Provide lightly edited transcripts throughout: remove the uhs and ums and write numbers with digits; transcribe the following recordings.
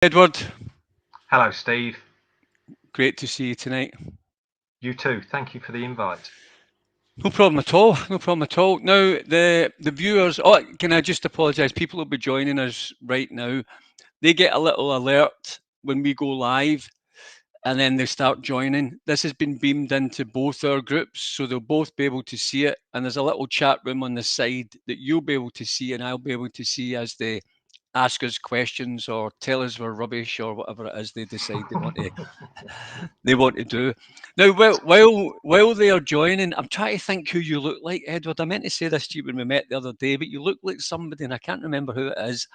Edward, Hello, Steve. great to see you tonight. You too. Thank you for the invite. No problem at all. No problem at all. Now, the viewers. Oh, can I just apologise? People will be joining us right now. They get a little alert when we go live, and then they start joining. This has been beamed into both our groups, so they'll both be able to see it. And there's a little chat room on the side that you'll be able to see, and I'll be able to see as they ask us questions or tell us we're rubbish or whatever it is they decide they want to do. Now, while they are joining, I'm trying to think who you look like, Edward. I meant to say this to you when we met the other day, but you look like somebody, and I can't remember who it is.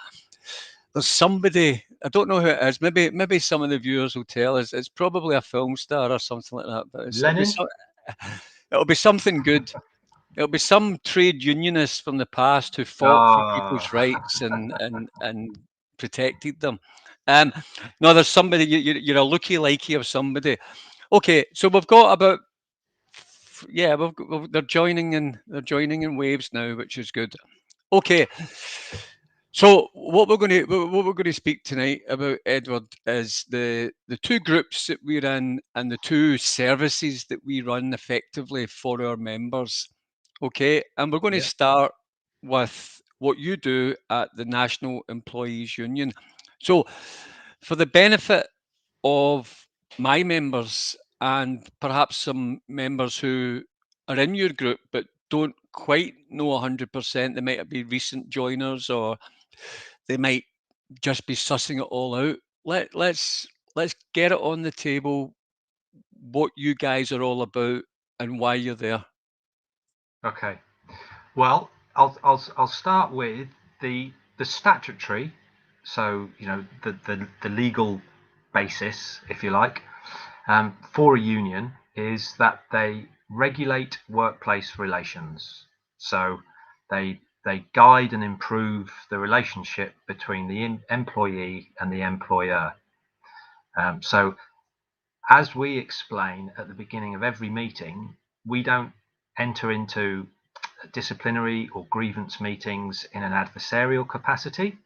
There's somebody, I don't know who it is. Maybe some of the viewers will tell us. It's probably a film star or something like that. But Lenin? it'll be something good. It'll be some trade unionist from the past who fought for people's Ah, rights and protected them. Um, no, there's somebody. You're a looky likey of somebody. Okay, so we've got about yeah, they're joining in waves now, which is good. Okay, so what we're going to speak tonight about, Edward, is the two groups that we're in and the two services that we run effectively for our members. Okay, and we're going to yeah. start with what you do at the National Employees Union. So, for the benefit of my members and perhaps some members who are in your group but don't quite know 100%, they might be recent joiners or they might just be sussing it all out. Let's get it on the table what you guys are all about and why you're there. Okay. Well, I'll start with the statutory. So the legal basis, if you like, for a union is that they regulate workplace relations. So they guide and improve the relationship between the employee and the employer. So as we explain at the beginning of every meeting, we don't enter into disciplinary or grievance meetings in an adversarial capacity.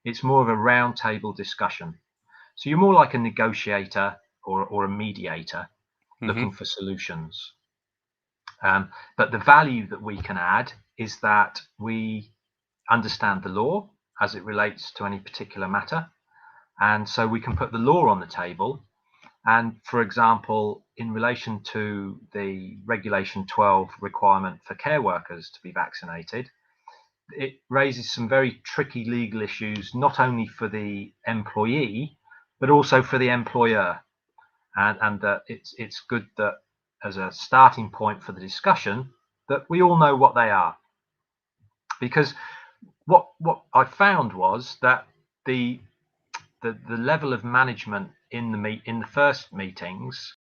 It's more of a roundtable discussion. So you're more like a negotiator or a mediator Hmm. looking for solutions. But the value that we can add is that we understand the law as it relates to any particular matter. And so we can put the law on the table. And for example, in relation to the Regulation 12 requirement for care workers to be vaccinated, it raises some very tricky legal issues, not only for the employee, but also for the employer. And it's good that as a starting point for the discussion, that we all know what they are. Because what I found was that the the level of management in the first meetings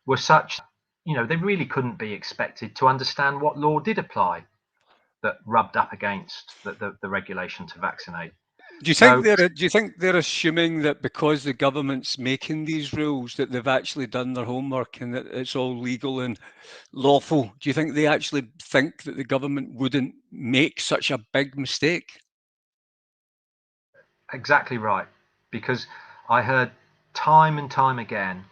were such that they really couldn't be expected to understand what law did apply that rubbed up against the regulation to vaccinate. Do you think So they're assuming that because the government's making these rules that they've actually done their homework and that it's all legal and lawful? Do you think they actually think that the government wouldn't make such a big mistake? exactly right, because I heard time and time again,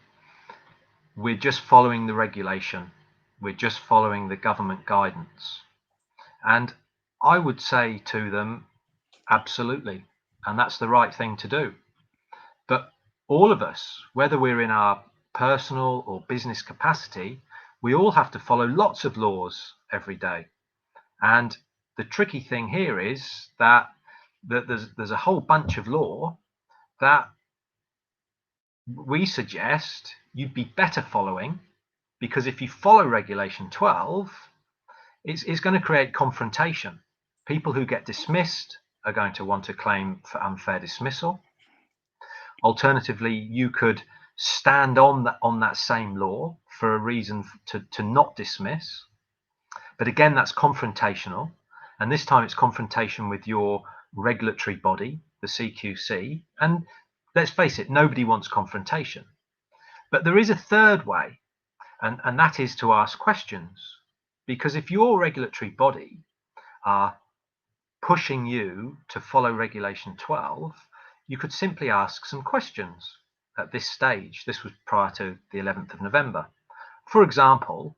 we're just following the regulation, we're just following the government guidance. And I would say to them, absolutely, and that's the right thing to do. But all of us, whether we're in our personal or business capacity, we all have to follow lots of laws every day. And the tricky thing here is that there's a whole bunch of law that we suggest you'd be better following, because if you follow Regulation 12, it's going to create confrontation. People who get dismissed are going to want to claim for unfair dismissal. Alternatively, you could stand on that same law for a reason to not dismiss. But again, that's confrontational. And this time it's confrontation with your regulatory body, the CQC. And let's face it, nobody wants confrontation. But there is a third way, and that is to ask questions. Because if your regulatory body are pushing you to follow Regulation 12, you could simply ask some questions at this stage. This was prior to the 11th of November. For example,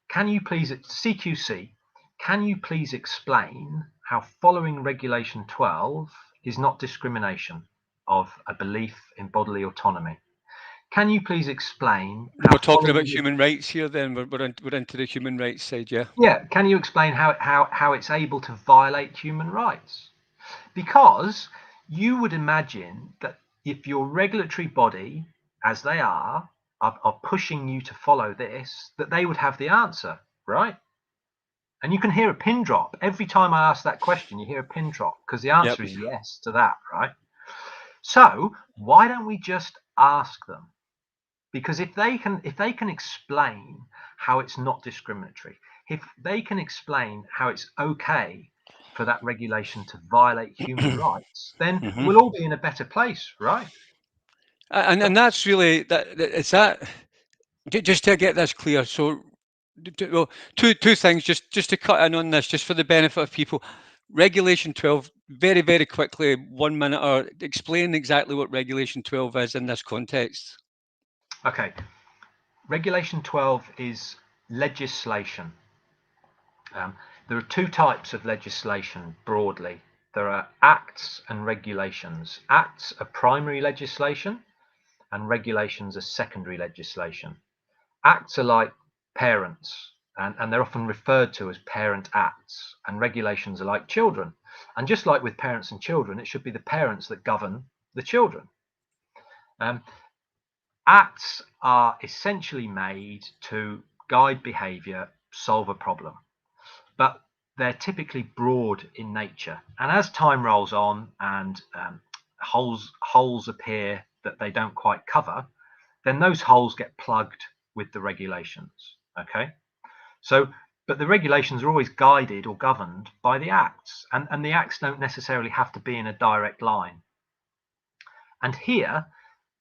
can you please, CQC, can you please explain how following Regulation 12 is not discrimination of a belief in bodily autonomy? Can you please explain how We're talking about following human rights here then. We're into the human rights side, yeah. Yeah, can you explain how it's able to violate human rights? Because you would imagine that if your regulatory body, as they are pushing you to follow this, that they would have the answer, right? And you can hear a pin drop. Every time I ask that question, you hear a pin drop because the answer Yep. is yes to that, right? So why don't we just ask them? Because if they can explain how it's not discriminatory, if they can explain how it's okay for that regulation to violate human rights, then Mhm. we'll all be in a better place, right? And that's really it's that. Just to get this clear, so well, two things just to cut in on this, just for the benefit of people. Regulation 12, very quickly, 1 minute, or explain exactly what Regulation 12 is in this context. Okay. Regulation 12 is legislation. There are two types of legislation broadly. There are acts and regulations. Acts are primary legislation and regulations are secondary legislation. Acts are like parents, and they're often referred to as parent acts, and regulations are like children. And just like with parents and children, it should be the parents that govern the children. Acts are essentially made to guide behaviour, solve a problem, but they're typically broad in nature. And as time rolls on and holes appear that they don't quite cover, then those holes get plugged with the regulations. Okay, so but the regulations are always guided or governed by the acts, and the acts don't necessarily have to be in a direct line. And here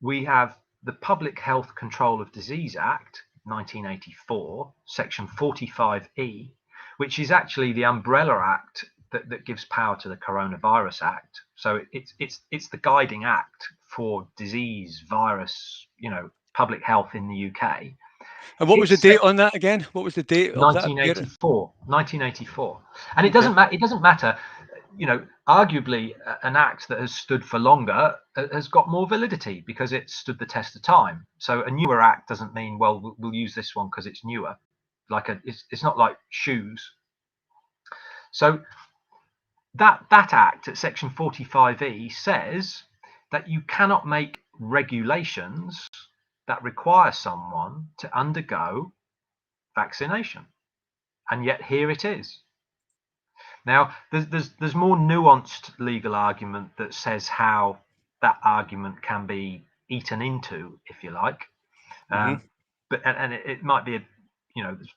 we have the Public Health Control of Disease Act 1984, section 45E, which is actually the umbrella act that gives power to the Coronavirus Act. So it's the guiding act for disease, virus, public health in the UK. And what was the It's date on that again? What was the date of that? 1984, and it Okay. doesn't matter. Arguably an act that has stood for longer has got more validity because it stood the test of time. So a newer act doesn't mean, well, we'll use this one because it's newer. It's not like shoes. So that act at section 45E says that you cannot make regulations that require someone to undergo vaccination, and yet here it is. Now, there's more nuanced legal argument that says how that argument can be eaten into, if you like. Mm-hmm. But it might be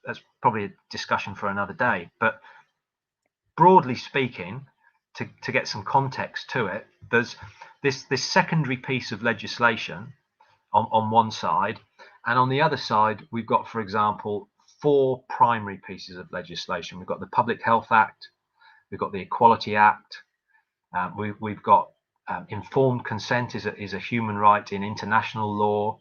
that's probably a discussion for another day. But broadly speaking, to get some context to it, there's this secondary piece of legislation on one side, and on the other side, we've got, for example, four primary pieces of legislation. We've got the Public Health Act, we've got the Equality Act, we've got informed consent is a human right in international law,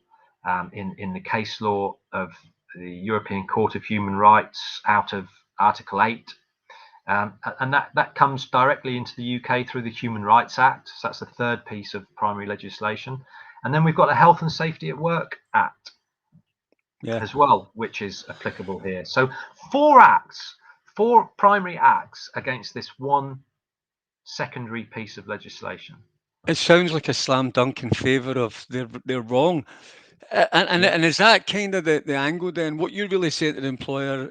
in the case law of the European Court of Human Rights out of Article 8. And that comes directly into the UK through the Human Rights Act. So that's the third piece of primary legislation. And then we've got the Health and Safety at Work Act as well, which is applicable here. So four primary acts against this one secondary piece of legislation. It sounds like a slam dunk in favour of they're wrong. And is that kind of the angle then? What you really say to the employer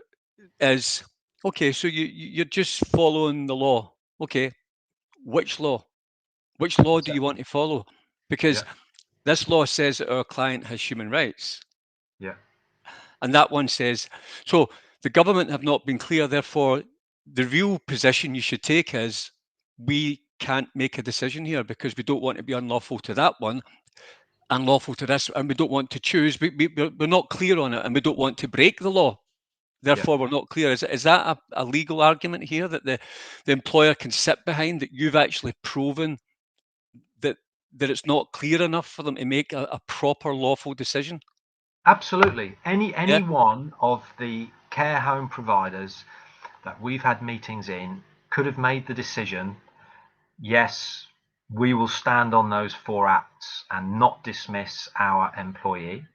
is, okay, so you're just following the law. Okay, which law? Which law do you want to follow? Because this law says that our client has human rights. Yeah. And that one says, so the government have not been clear, therefore the real position you should take is we can't make a decision here because we don't want to be unlawful to that one, unlawful to this, and we don't want to choose. We're not clear on it and we don't want to break the law. Therefore, we're not clear. Is that a legal argument here that the employer can sit behind, that you've actually proven that that it's not clear enough for them to make a proper lawful decision? Absolutely. Yeah, Any one of the care home providers that we've had meetings in could have made the decision, yes, we will stand on those 4 acts and not dismiss our employee.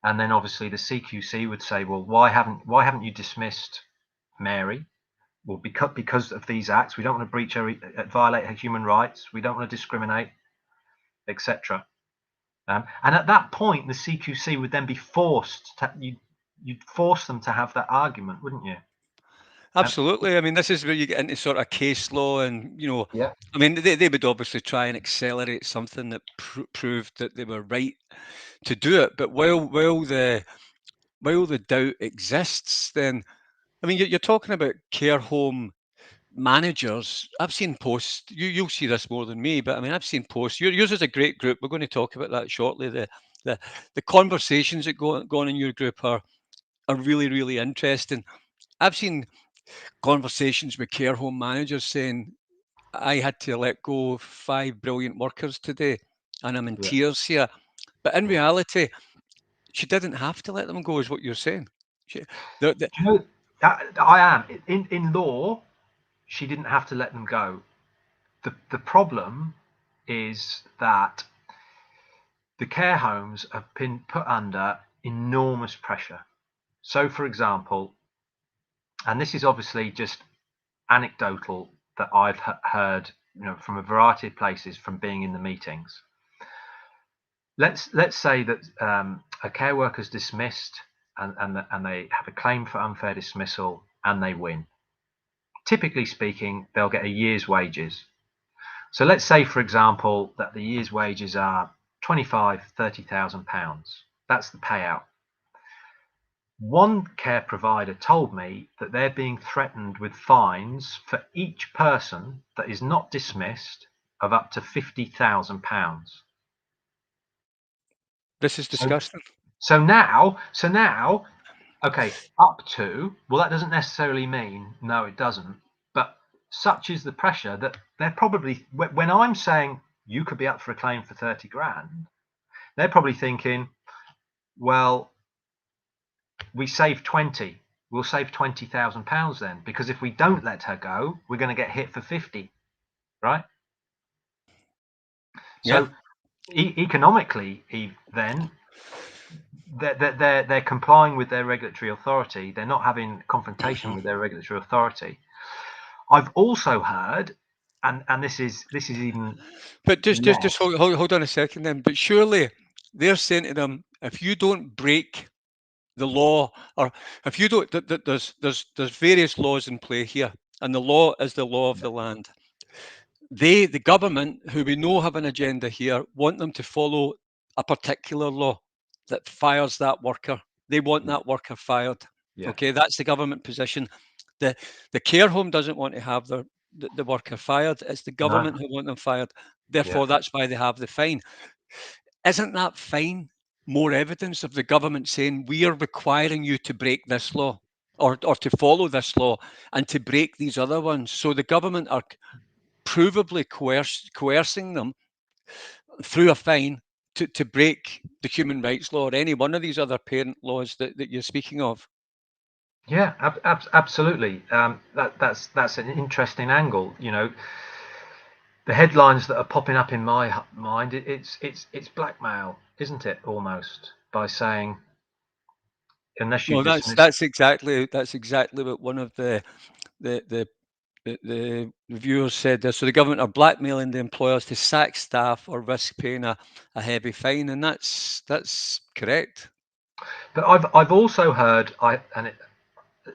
And then obviously the CQC would say, well, why haven't you dismissed Mary? Well, because of these acts, we don't want to breach her, violate her human rights. We don't want to discriminate, etc. And at that point, the CQC would then be forced to, you'd force them to have that argument, wouldn't you? Um, absolutely. I mean, this is where you get into sort of case law, and yeah, I mean, they would obviously try and accelerate something that proved that they were right to do it. But while the doubt exists, then I mean, you're talking about care home managers. I've seen posts. You'll see this more than me, but I mean, I've seen posts. Yours is a great group. We're going to talk about that shortly. The the conversations that go on in your group are really really interesting. I've seen conversations with care home managers saying, I had to let go of 5 brilliant workers today, and I'm in yeah, tears here. But in yeah. reality, she didn't have to let them go, is what you're saying. She, the, Do you know, I am in law. She didn't have to let them go. The problem is that the care homes have been put under enormous pressure. So, for example, and this is obviously just anecdotal that I've heard, from a variety of places from being in the meetings. Let's say that a care worker's dismissed and they have a claim for unfair dismissal and they win. Typically speaking, they'll get a year's wages. So let's say, for example, that the year's wages are £25,000, £30,000. That's the payout. One care provider told me that they're being threatened with fines for each person that is not dismissed of up to £50,000. this is So, disgusting. so now, okay, up to, well, that doesn't necessarily mean, no, it doesn't. But such is the pressure that they're probably, when I'm saying you could be up for a claim for 30 grand, they're probably thinking, well, we save 20. We'll save £20,000 then, because if we don't let her go, we're going to get hit for 50, right? Yeah. So economically, then they're complying with their regulatory authority. They're not having confrontation with their regulatory authority. I've also heard, and this is even But just less. hold on a second then. But surely they're saying to them, if you don't break the law, or if you don't, there's various laws in play here, and the law is the law of Yeah, the land. The government, who we know have an agenda here, want them to follow a particular law that fires that worker. They want yeah, that worker fired. yeah. Okay, that's the government position. The the care home doesn't want to have the worker fired. It's the No, government who want them fired. yeah. Therefore, that's why they have the fine. Isn't that fine more evidence of the government saying we are requiring you to break this law, or to follow this law, and to break these other ones? So the government are provably coercing them through a fine to break the human rights law or any one of these other parent laws that you're speaking of. Yeah, absolutely. That's an interesting angle. The headlines that are popping up in my mind, it's blackmail, isn't it? Almost, by saying, unless you Well, that's dismiss. that's exactly that's exactly what one of the the the reviewers said there. So the government are blackmailing the employers to sack staff or risk paying a heavy fine, and that's correct. But I've also heard,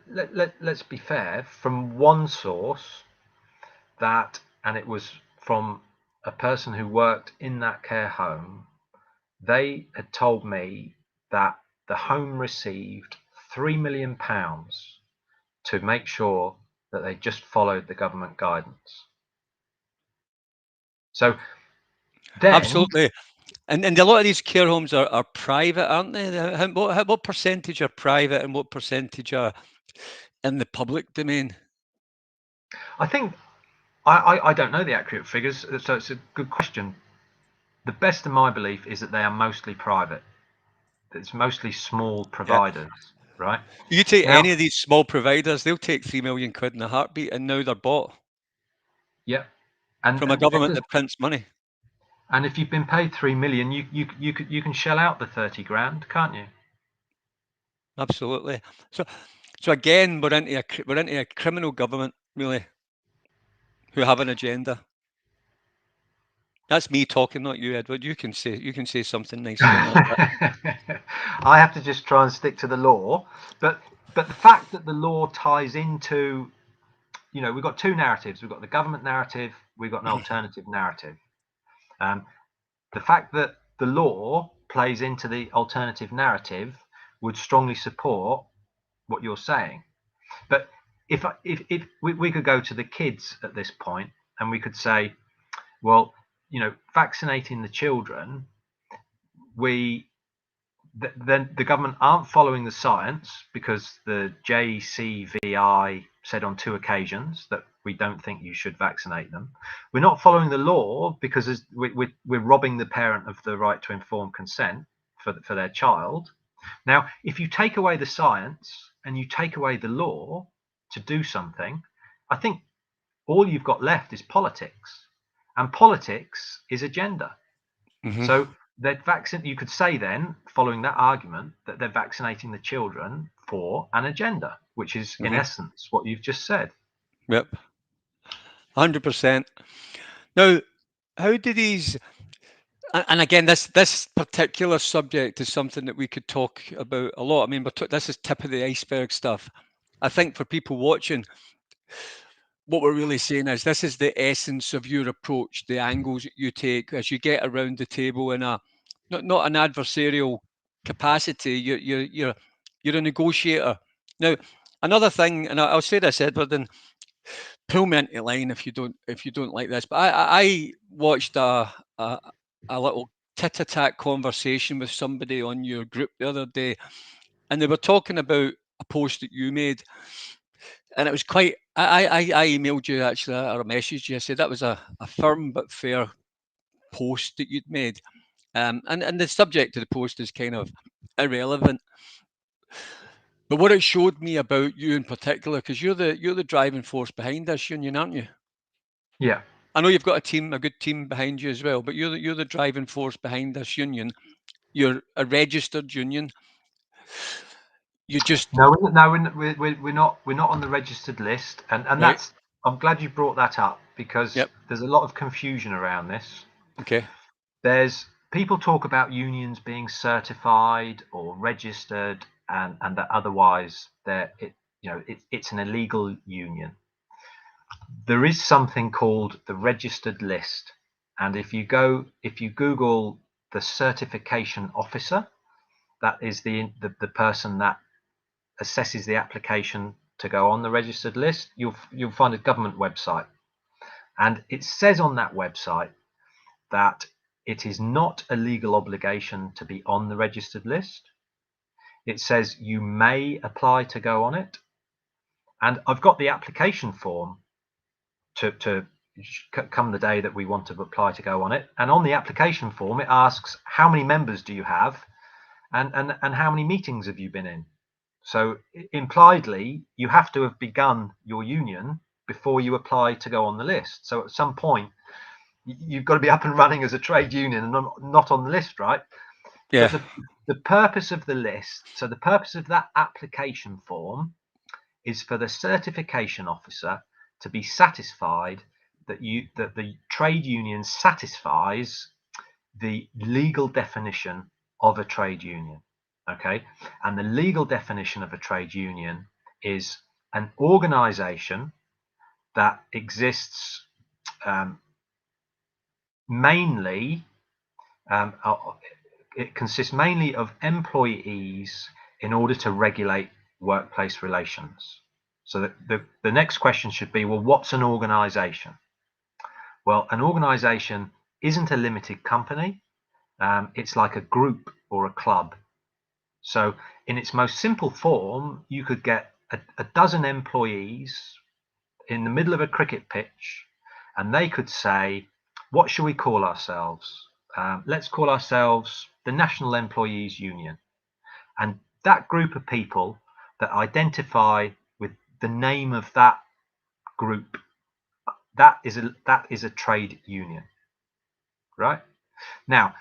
let's be fair, from one source, that, and it was from a person who worked in that care home. They had told me that the home received £3 million to make sure that they just followed the government guidance. So then, Absolutely. And a lot of these care homes are private, aren't they? What percentage are private and what percentage are in the public domain? I think, I don't know the accurate figures, so it's a good question. the best of my belief is that they are mostly private. It's mostly small Yeah. providers, right? You take Now, any of these small providers, they'll take 3 million quid in a heartbeat, and now they're bought yeah, and from a government that prints money. and if you've been paid 3 million, you can shell out the 30 grand, can't you? Absolutely. So again, we're into a criminal government, really, who have an agenda. That's me talking, not you, Edward. You can say something nice about that. I have to just try and stick to the law, but the fact that the law ties into, we've got two narratives. We've got the government narrative. We've got an alternative narrative. Um, the fact that the law plays into the alternative narrative would strongly support what you're saying. But if we could go to the kids at this point and we could say, well, vaccinating the children, then the government aren't following the science, because the JCVI said on 2 occasions that we don't think you should vaccinate them. We're not following the law because we're robbing the parent of the right to informed consent for their child. Now, if you take away the science and you take away the law to do something, I think all you've got left is politics, and politics is agenda. Mm-hmm. So you could say then, following that argument, that they're vaccinating the children for an agenda, which is in essence what you've just said. Yep, 100%. Now, how do these? And again, this particular subject is something that we could talk about a lot. I mean, this is tip of the iceberg stuff. I think for people watching, what we're really saying is this is the essence of your approach, the angles that you take as you get around the table in a not an adversarial capacity. You're a negotiator. Now, another thing, and I'll say this, Edward, and pull me into line if you don't like this. But I watched a little tit-a-tat conversation with somebody on your group the other day, and they were talking about a post that you made, and it was quite. I emailed you actually or messaged you. I said that was a firm but fair post that you'd made, and the subject of the post is kind of irrelevant. But what it showed me about you in particular, because you're the driving force behind this union, aren't you? Yeah. I know you've got a good team behind you as well, but you're the driving force behind this union. You're a registered union. You just No, we're not on the registered list, and right. that's. I'm glad you brought that up, because Yep. there's a lot of confusion around this. Okay. There's people talk about unions being certified or registered, and that otherwise it's an illegal union. There is something called the registered list, and if you Google the certification officer, that is the person that assesses the application to go on the registered list, you'll find a government website, and it says on that website that it is not a legal obligation to be on the registered list. It says you may apply to go on it, and I've got the application form to come the day that we want to apply to go on it. And on the application form, it asks how many members do you have, and how many meetings have you been in. So impliedly, you have to have begun your union before you apply to go on the list. So at some point, you've got to be up and running as a trade union and not on the list, right? Yeah. But the purpose of the list, so the purpose of that application form, is for the certification officer to be satisfied that the trade union satisfies the legal definition of a trade union. Okay, and the legal definition of a trade union is an organization that exists mainly it consists mainly of employees in order to regulate workplace relations. So the next question should be, well, what's an organization? Well, an organization isn't a limited company. It's like a group or a club. So in its most simple form, you could get a dozen employees in the middle of a cricket pitch, and they could say, what shall we call ourselves? let's call ourselves the National Employees Union. And that group of people that identify with the name of that group, that is a trade union, right? Now,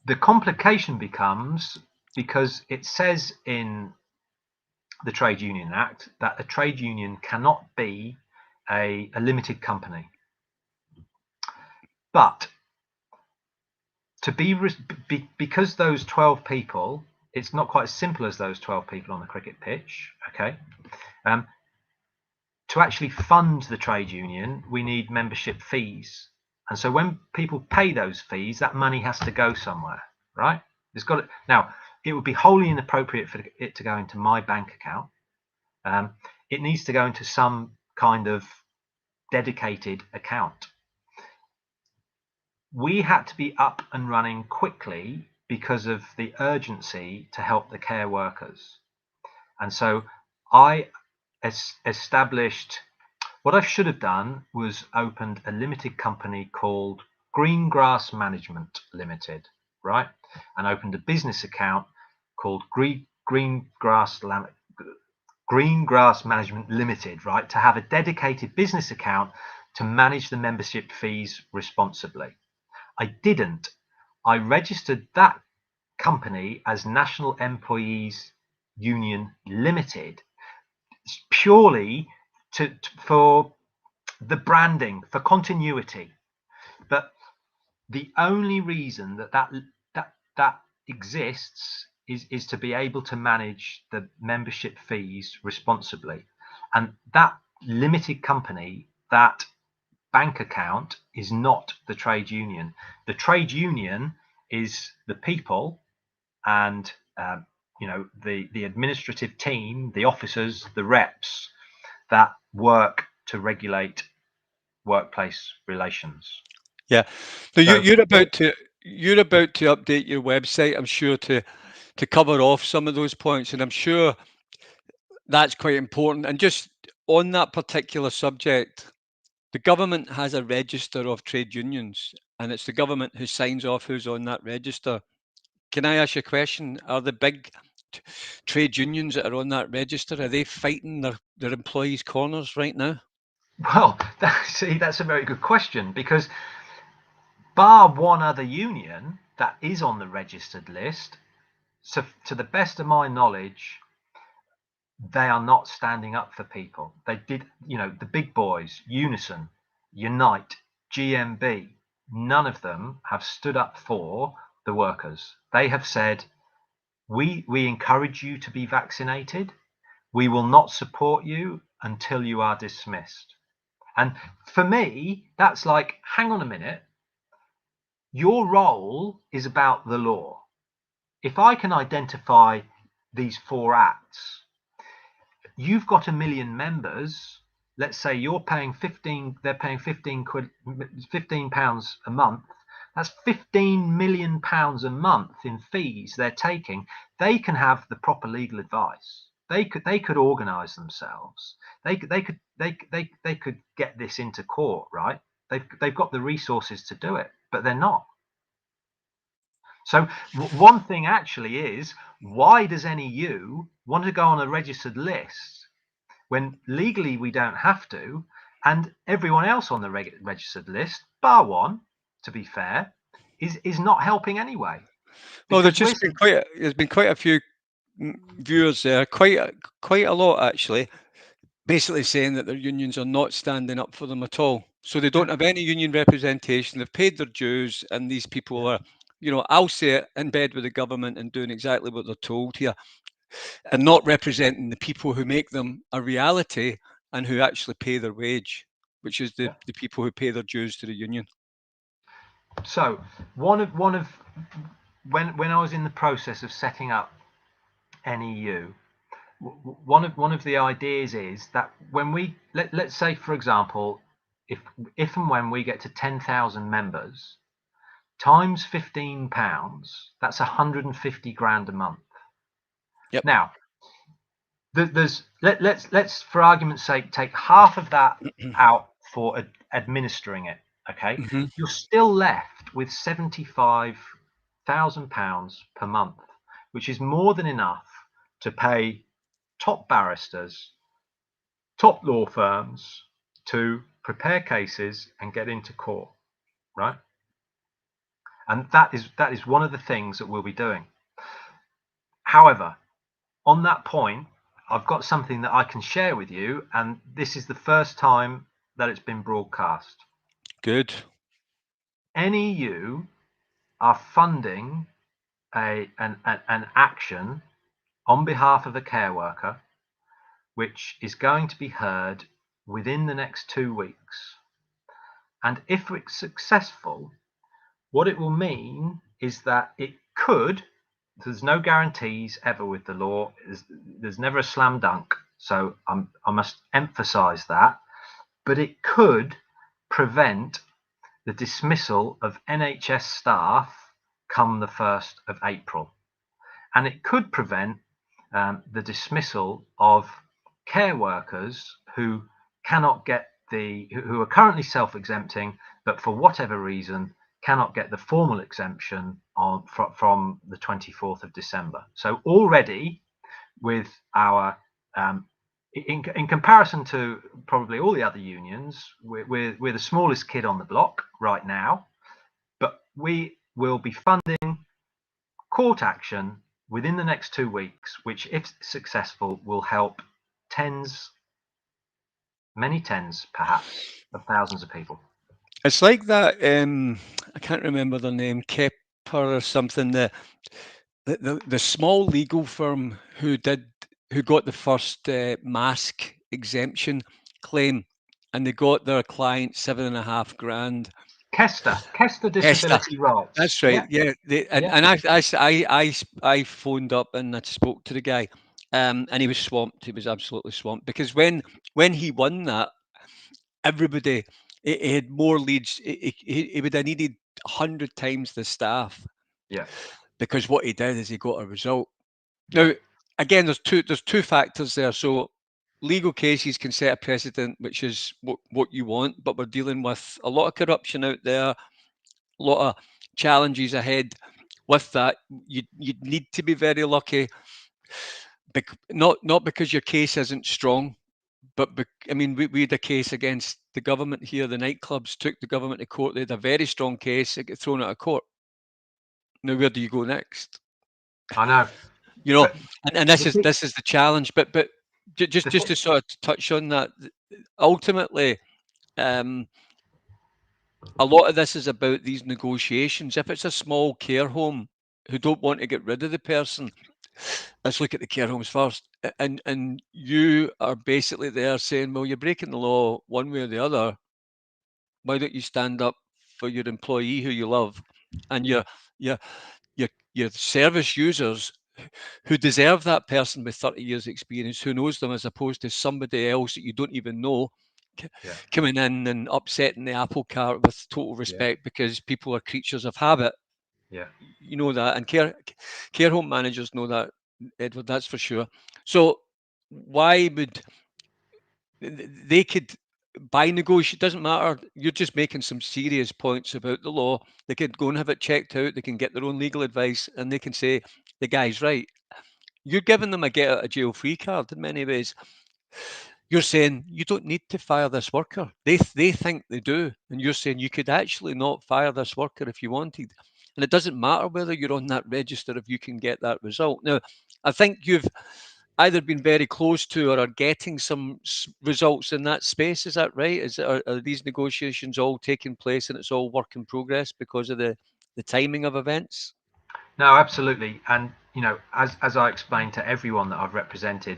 the complication becomes because it says in the Trade Union Act that a trade union cannot be a limited company. But to because those 12 people, it's not quite as simple as those 12 people on the cricket pitch, okay? To actually fund the trade union, we need membership fees. And so when people pay those fees, that money has to go somewhere, right? It's got to, now, it would be wholly inappropriate for it to go into my bank account. It needs to go into some kind of dedicated account. We had to be up and running quickly because of the urgency to help the care workers. And so I established, what I should have done was opened a limited company called Greengrass Management Limited, right? And opened a business account called Greengrass Management Limited, right? To have a dedicated business account to manage the membership fees responsibly. I didn't. I registered that company as National Employees Union Limited purely for the branding, for continuity. But the only reason that exists is to be able to manage the membership fees responsibly. And that limited company, that bank account, is not the trade union. The trade union is the people and the administrative team, the officers, the reps that work to regulate workplace relations. Yeah. So So you're about to update your website, I'm sure, to cover off some of those points, and I'm sure that's quite important. And just on that particular subject, the government has a register of trade unions, and it's the government who signs off who's on that register. Can I ask you a question? Are the big trade unions that are on that register, are they fighting their employees' corners right now? well, that's a very good question, because bar one other union that is on the registered list, so to the best of my knowledge, they are not standing up for people. They did, the big boys, Unison, Unite, GMB, none of them have stood up for the workers. They have said, we encourage you to be vaccinated. We will not support you until you are dismissed. And for me, that's like, hang on a minute. Your role is about the law. If I can identify these 4 acts, you've got 1 million members. Let's say you're paying 15, they're paying 15 pounds a month. That's 15 million pounds a month in fees they're taking. They can have the proper legal advice. They could organise themselves. They could get this into court, right? They've got the resources to do it, but they're not. So one thing actually is, why does any you want to go on a registered list when legally we don't have to, and everyone else on the registered list, bar one, to be fair, is not helping anyway? Well, Because we're there's been quite a few viewers there, quite a lot actually, basically saying that their unions are not standing up for them at all. So they don't have any union representation. They've paid their dues, and these people are, I'll say it, in bed with the government and doing exactly what they're told here, and not representing the people who make them a reality and who actually pay their wage, which is the people who pay their dues to the union. So one of when I was in the process of setting up NEU, one of the ideas is that when we let's say, for example, if and when we get to 10,000 members, times £15, that's 150 grand a month. Yep. Now, let's for argument's sake take half of that out for administering it. Okay, Mm-hmm. you're still left with £75,000 per month, which is more than enough to pay top barristers, top law firms to prepare cases and get into court, right? And that is one of the things that we'll be doing. However, on that point, I've got something that I can share with you, and this is the first time that it's been broadcast. Good. NEU are funding an action on behalf of a care worker, which is going to be heard within the next 2 weeks. And if it's successful, what it will mean is that it could, there's no guarantees ever with the law, there's never a slam dunk, so I must emphasize that, but it could prevent the dismissal of NHS staff come the 1st of April. And it could prevent the dismissal of care workers who cannot get who are currently self-exempting, but for whatever reason cannot get the formal exemption from the 24th of December. So already with our in comparison to probably all the other unions, we're the smallest kid on the block right now, but we will be funding court action within the next 2 weeks, which, if successful, will help many tens, perhaps, of thousands of people. It's like that. I can't remember their name, Kepper or something. The small legal firm who got the first mask exemption claim, and they got their client $7.5 grand. Kester Esther, Disability Rights. that's right. Yeah, Yeah. and I phoned up and I spoke to the guy, and he was swamped. He was absolutely swamped because when he won that, everybody he had more leads. He would have needed 100 times the staff. Yeah. Because what he did is he got a result. Yeah. Now, again, there's two factors there. So legal cases can set a precedent, which is what you want, but we're dealing with a lot of corruption out there, a lot of challenges ahead. With that, you need to be very lucky, not because your case isn't strong, but I mean, we had a case against the government here. The nightclubs took the government to court. They had a very strong case. It got thrown out of court. Now, where do you go next? I know. You know, But and the this is the challenge. But just to sort of touch on that, ultimately, um, a lot of this is about these negotiations. If it's a small care home who don't want to get rid of the person, let's look at the care homes first. And you are basically there saying, well, you're breaking the law one way or the other. Why don't you stand up for your employee who you love and your your service users who deserve that person with 30 years experience who knows them, as opposed to somebody else that you don't even know yeah. coming in and upsetting the apple cart with total Yeah. respect, because people are creatures of habit. Yeah. You know that, and care home managers know that, Edward, that's for sure. So why would they could by negotiate, doesn't matter, you're just making some serious points about the law. They could go and have it checked out, they can get their own legal advice, and they can say the guy's right. You're giving them a get out of jail free card in many ways. You're saying you don't need to fire this worker. They think they do, and you're saying you could actually not fire this worker if you wanted. And it doesn't matter whether you're on that register if you can get that result. Now, I think you've either been very close to or are getting some results in that space. Is that right? Are these negotiations all taking place and it's all work in progress because of the timing of events? No, absolutely. And as I explained to everyone that I've represented,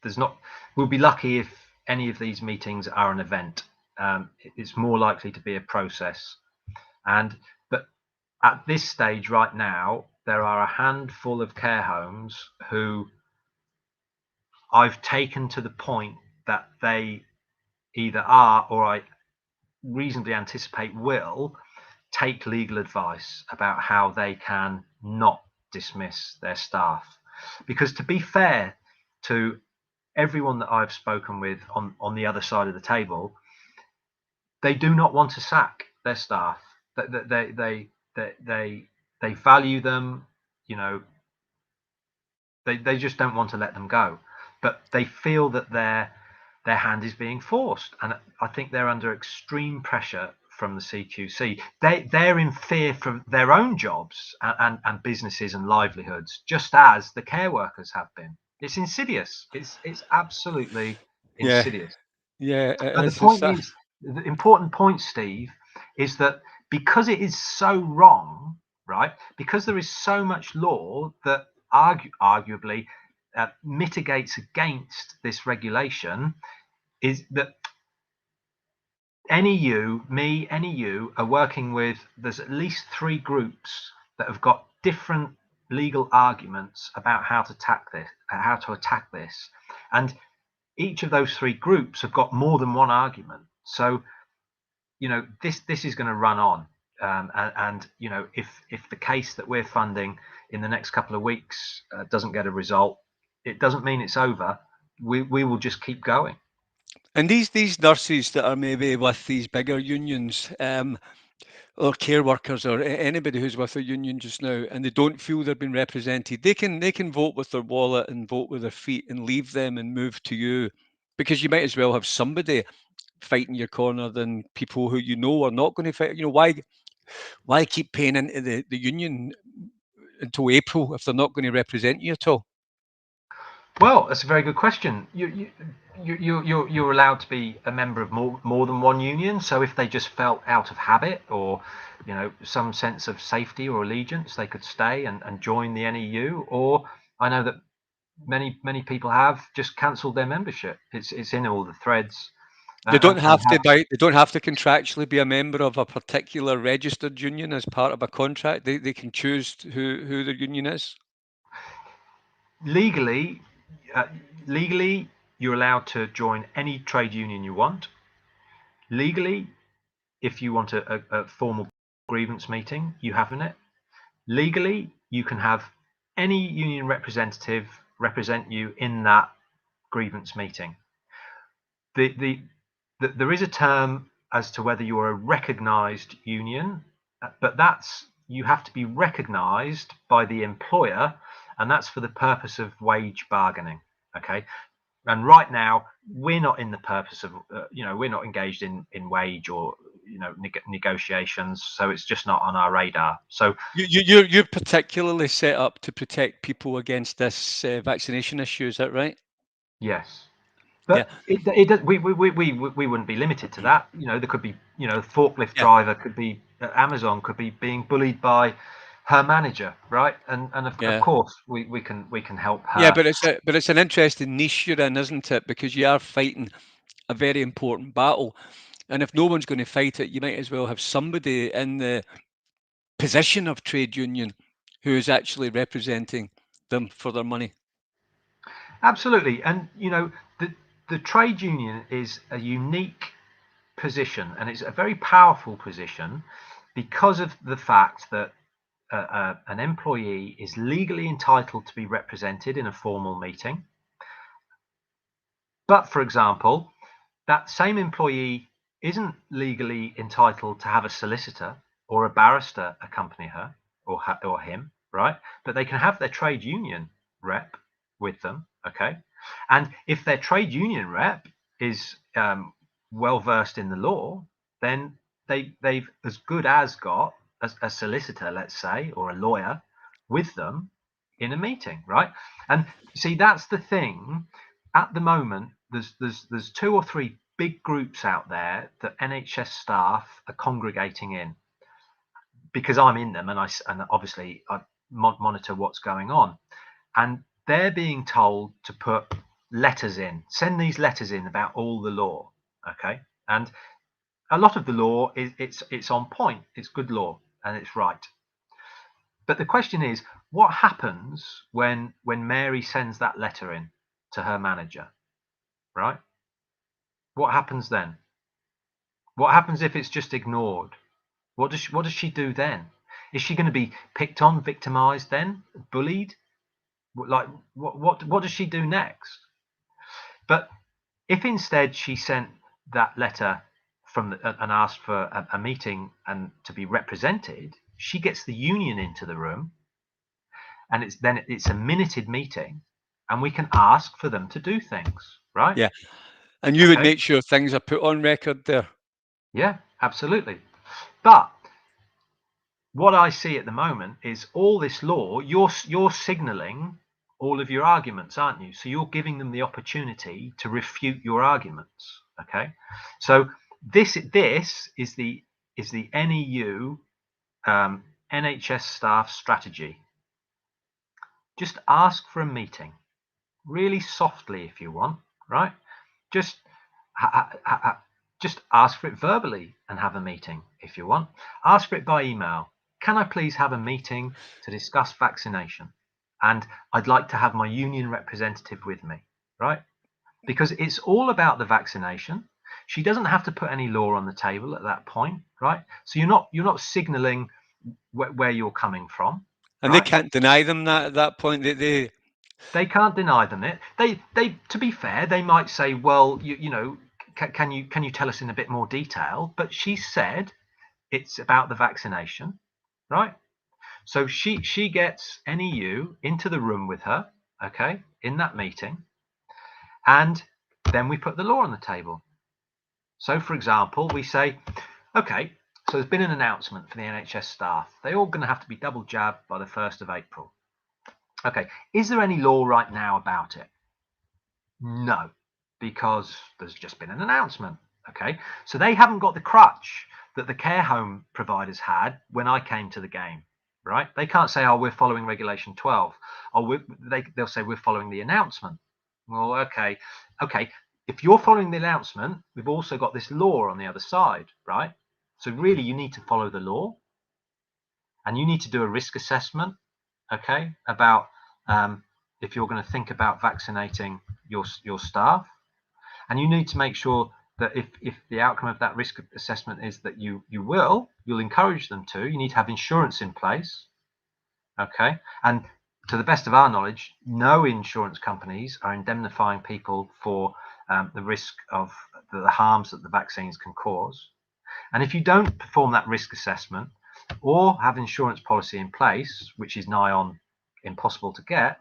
there's not. We'll be lucky if any of these meetings are an event. It's more likely to be a process. But at this stage right now, there are a handful of care homes who I've taken to the point that they either are, or I reasonably anticipate will, take legal advice about how they can not dismiss their staff. Because to be fair to everyone that I've spoken with on the other side of the table, they do not want to sack their staff. They value them. They just don't want to let them go, but they feel that their hand is being forced, and I think they're under extreme pressure from the CQC. They're in fear for their own jobs and businesses and livelihoods, just as the care workers have been. It's insidious. It's absolutely Yeah, insidious. yeah, But it is. the important point, Steve, is that because it is so wrong, right? Because there is so much law that arguably mitigates against this regulation, is that any you are working with. There's at least 3 groups that have got different legal arguments about how to attack this, and each of those 3 groups have got more than one argument. So this is going to run on, and if the case that we're funding in the next couple of weeks doesn't get a result, it doesn't mean it's over. We will just keep going. And these nurses that are maybe with these bigger unions, or care workers, or anybody who's with a union just now, and they don't feel they're being represented, they can vote with their wallet and vote with their feet and leave them and move to you, because you might as well have somebody fighting your corner than people who are not going to fight. Why keep paying into the union until April if they're not going to represent you at all? Well, that's a very good question. You're allowed to be a member of more than one union. So if they just felt out of habit, or some sense of safety or allegiance, they could stay and join the NEU. Or I know that many people have just cancelled their membership. It's in all the threads. They don't And have to buy. They don't have to contractually be a member of a particular registered union as part of a contract. They can choose who their union is. legally, uh, legally, you're allowed to join any trade union you want. Legally, if you want a formal grievance meeting, you have in it. Legally, you can have any union representative represent you in that grievance meeting. There is a term as to whether you're a recognised union, but you have to be recognised by the employer, and that's for the purpose of wage bargaining. Okay, and right now we're not in the purpose of we're not engaged in wage or negotiations, so it's just not on our radar. So You're particularly set up to protect people against this vaccination issue. Is that right? yes, Yeah, but we wouldn't be limited to that. There could be a forklift yeah, driver could be at Amazon, could be being bullied by her manager, right? And of yeah. course we can help Yeah, her. but it's an interesting niche you're in, isn't it? Because you are fighting a very important battle, and if no one's going to fight it, you might as well have somebody in the position of trade union who is actually representing them for their money. Absolutely, and the trade union is a unique position, and it's a very powerful position because of the fact that an employee is legally entitled to be represented in a formal meeting. But, for example, that same employee isn't legally entitled to have a solicitor or a barrister accompany her or him, right? But they can have their trade union rep with them, okay? And if their trade union rep is well versed in the law, then they've as good as got a solicitor, let's say, or a lawyer with them in a meeting, right? And see, that's the thing. At the moment, there's 2 or 3 big groups out there that NHS staff are congregating in, because I'm in them, and obviously I monitor what's going on, and they're being told to put letters in, send these letters in about all the law, okay? And a lot of the law it's on point, it's good law, and it's right. But the question is, what happens when Mary sends that letter in to her manager, right? What happens then? What happens if it's just ignored? What does she do then? Is she going to be picked on, victimized then, bullied? Like what does she do next? But if instead she sent that letter and asked for a meeting and to be represented, she gets the union into the room, and it's a minuted meeting, and we can ask for them to do things, right? Yeah. And you would Okay. make sure things are put on record there. Yeah, absolutely. But what I see at the moment is all this law. You're signalling all of your arguments, aren't you? So you're giving them the opportunity to refute your arguments. Okay. So this is the NEU NHS staff strategy. Just ask for a meeting, really softly if you want, right? Just just ask for it verbally and have a meeting if you want. Ask for it by email. Can I please have a meeting to discuss vaccination? And I'd like to have my union representative with me, right? Because it's all about the vaccination. She doesn't have to put any law on the table at that point, right? So you're not signaling where you're coming from, And they right? can't deny them that at that point. They can't deny them it. They to be fair, they might say, well, you know, can you tell us in a bit more detail? But she said it's about the vaccination, right? So she gets NEU into the room with her, okay, in that meeting, and then we put the law on the table. So, for example, we say, okay, so there's been an announcement for the NHS staff. They're all going to have to be double jabbed by the 1st of April. Okay, is there any law right now about it? No, because there's just been an announcement. Okay, so they haven't got the crutch that the care home providers had when I came to the game, right? They can't say, oh, we're following Regulation 12. Or they'll say, we're following the announcement. Well, okay. If you're following the announcement, we've also got this law on the other side, right? So really, you need to follow the law, and you need to do a risk assessment, okay, about if you're going to think about vaccinating your staff, and you need to make sure that if the outcome of that risk assessment is that you'll encourage them to, you need to have insurance in place, okay, and to the best of our knowledge, no insurance companies are indemnifying people for the risk of the harms that the vaccines can cause. And if you don't perform that risk assessment or have insurance policy in place, which is nigh on impossible to get,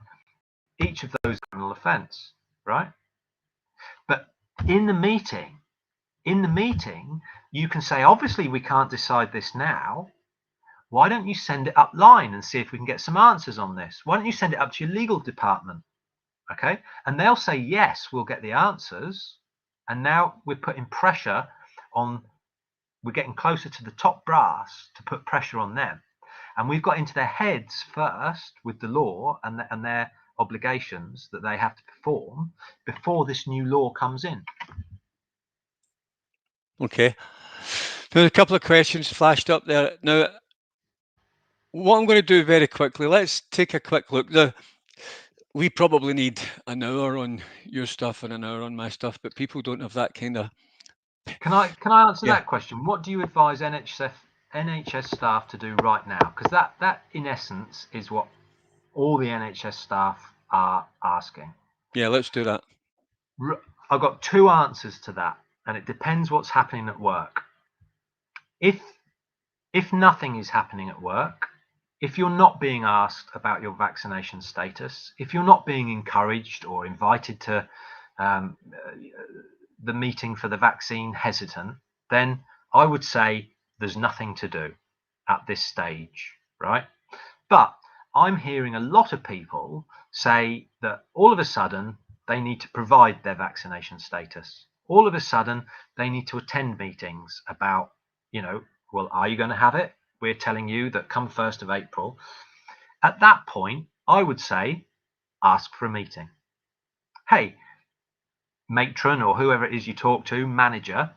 each of those is a criminal offence, right? But in the meeting, you can say, obviously we can't decide this now. Why don't you send it up line and see if we can get some answers on this? Why don't you send it up to your legal department? Okay, and they'll say, yes, we'll get the answers. And now we're putting pressure on, we're getting closer to the top brass to put pressure on them. And we've got into their heads first with the law and their obligations that they have to perform before this new law comes in. Okay. There's a couple of questions flashed up there. Now, what I'm going to do very quickly, let's take a quick look. We probably need an hour on your stuff and an hour on my stuff, but people don't have that kind of. Can I answer Yeah. that question? What do you advise NHS staff to do right now? Because that in essence is what all the NHS staff are asking. Yeah, let's do that. I've got two answers to that, and it depends what's happening at work. If nothing is happening at work, if you're not being asked about your vaccination status, if you're not being encouraged or invited to the meeting for the vaccine hesitant, then I would say there's nothing to do at this stage, right? But I'm hearing a lot of people say that all of a sudden they need to provide their vaccination status. All of a sudden they need to attend meetings about, well, are you going to have it? We're telling you that come 1st of April. At that point, I would say, ask for a meeting. Hey, matron or whoever it is you talk to, manager,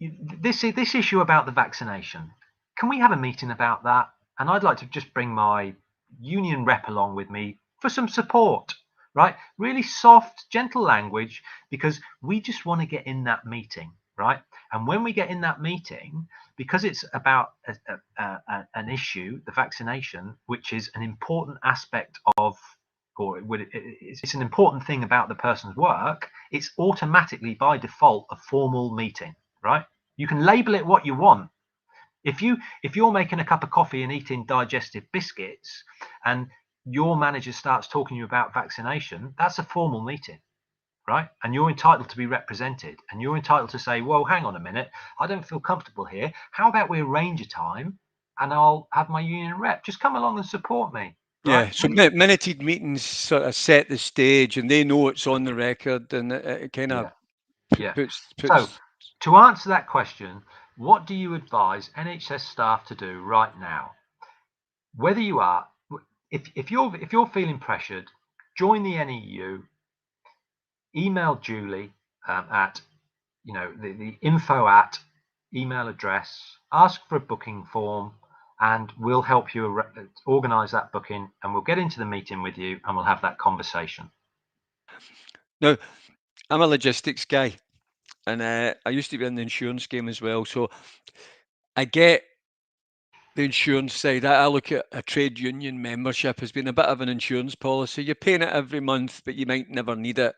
this issue about the vaccination, can we have a meeting about that? And I'd like to just bring my union rep along with me for some support, right? Really soft, gentle language, because we just want to get in that meeting, right? And when we get in that meeting, because it's about an issue, the vaccination, which is an important aspect of, or it's an important thing about the person's work, it's automatically by default a formal meeting, right? You can label it what you want. If you're making a cup of coffee and eating digestive biscuits, and your manager starts talking to you about vaccination, that's a formal meeting, right? And you're entitled to be represented, and you're entitled to say, well, hang on a minute, I don't feel comfortable here. How about we arrange a time and I'll have my union rep just come along and support me, right? Yeah, so minuted meetings sort of set the stage, and they know it's on the record, and it kind of Yeah. puts. So to answer that question, what do you advise NHS staff to do right now? Whether you are, if you're feeling pressured, join the NEU. Email Julie at the info at email address. Ask for a booking form, and we'll help you organise that booking, and we'll get into the meeting with you, and we'll have that conversation. Now, I'm a logistics guy, and I used to be in the insurance game as well, so I get the insurance side. I look at a trade union membership as being a bit of an insurance policy. You're paying it every month, but you might never need it.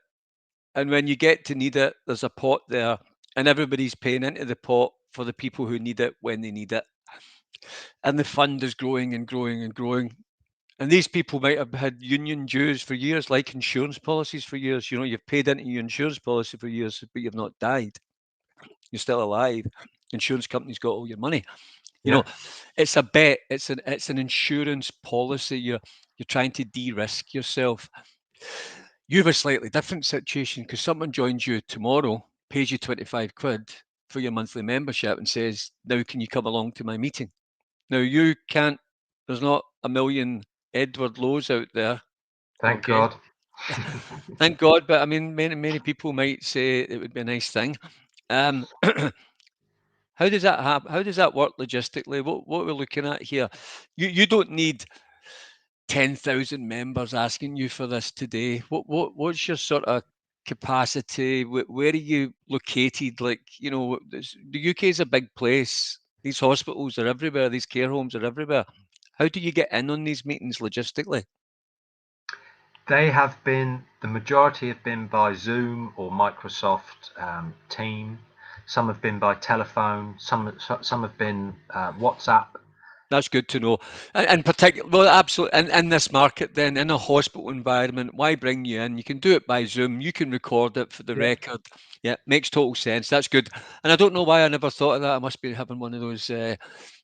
And when you get to need it, there's a pot there, and everybody's paying into the pot for the people who need it when they need it. And the fund is growing and growing and growing. And these people might have had union dues for years, like insurance policies for years. You know, you've paid into your insurance policy for years, but you've not died. You're still alive. Insurance company's got all your money. You know, it's a bet. It's an insurance policy. You're trying to de-risk yourself. You have a slightly different situation because someone joins you tomorrow, pays you 25 quid for your monthly membership, and says, "Now can you come along to my meeting?" Now you can't. There's not a million Edward Lowe's out there. Thank Okay. God. Thank God, but I mean, many people might say it would be a nice thing. How does that happen? How does that work logistically? What we're looking at here, you don't need 10,000 members asking you for this today. What's your sort of capacity? Where are you located? Like, you know, the UK is a big place. These hospitals are everywhere. These care homes are everywhere. How do you get in on these meetings logistically? The majority have been by Zoom or Microsoft Team. Some have been by telephone. Some have been WhatsApp. That's good to know. And particular, well, absolutely. In this market, then in a hospital environment, why bring you in? You can do it by Zoom. You can record it for the record. Yeah, makes total sense. That's good. And I don't know why I never thought of that. I must be having one of those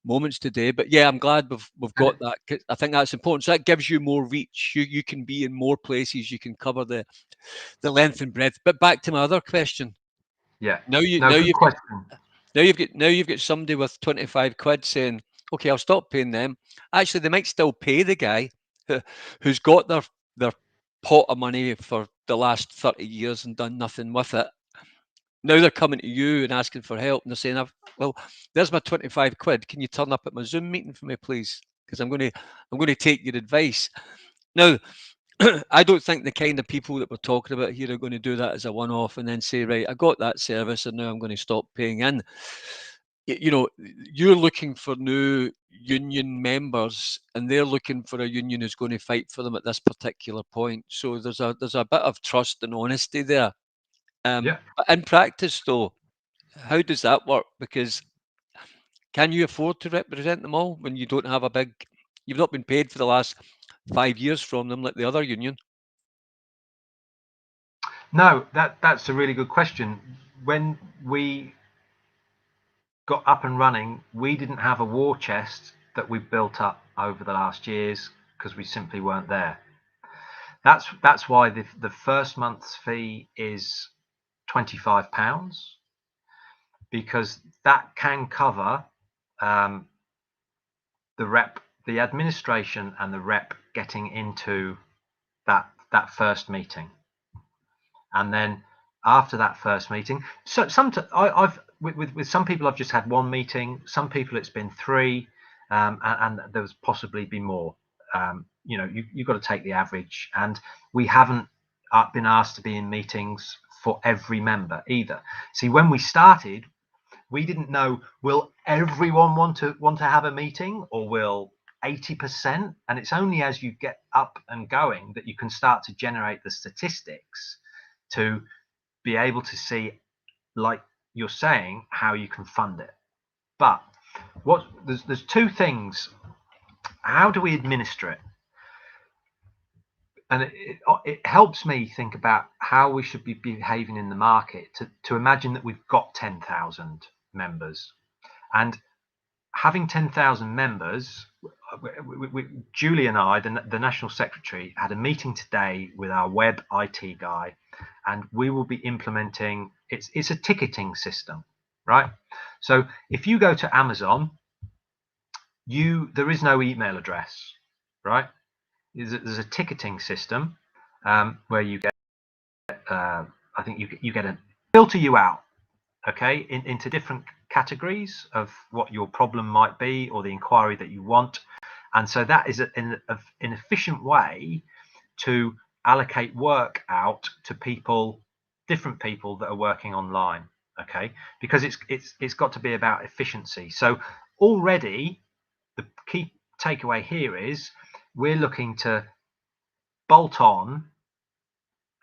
moments today. But yeah, I'm glad we've got that. I think that's important. So that gives you more reach. You can be in more places. You can cover the length and breadth. But back to my other question. Yeah. Now you No, now good you've got question. now you've got somebody with 25 quid saying, okay, I'll stop paying them. Actually, they might still pay the guy who's got their pot of money for the last 30 years and done nothing with it. Now they're coming to you and asking for help, and they're saying, well, there's my 25 quid. Can you turn up at my Zoom meeting for me, please? Because I'm going to take your advice. Now, I don't think the kind of people that we're talking about here are going to do that as a one-off and then say, right, I got that service and now I'm going to stop paying in. You know, you're looking for new union members and they're looking for a union who's going to fight for them at this particular point. So there's a bit of trust and honesty there. But in practice, though, how does that work? Because can you afford to represent them all when you don't have you've not been paid for the last 5 years from them like the other union? No, that's a really good question. When we got up and running, we didn't have a war chest that we built up over the last years because we simply weren't there. That's why the first month's fee is £25, because that can cover the administration and the rep getting into that first meeting. And then after that first meeting, so I've with some people I've just had one meeting. Some people it's been three, and there's possibly been more. You've got to take the average, and we haven't been asked to be in meetings for every member either. See, when we started, we didn't know, will everyone want to have a meeting, or will 80%? And it's only as you get up and going that you can start to generate the statistics to be able to see, like, you're saying how you can fund it. But there's two things. How do we administer it? And it helps me think about how we should be behaving in the market to imagine that we've got 10,000 members. And having 10,000 members, Julie and I, the National Secretary, had a meeting today with our web IT guy, and we will be implementing, it's a ticketing system, right? So if you go to Amazon, there is no email address, right? There's a ticketing system where you get, I think you get a filter you out, okay, into different categories of what your problem might be or the inquiry that you want. And so that is an efficient way to allocate work out to people, different people that are working online, okay, because it's got to be about efficiency. So already the key takeaway here is we're looking to bolt on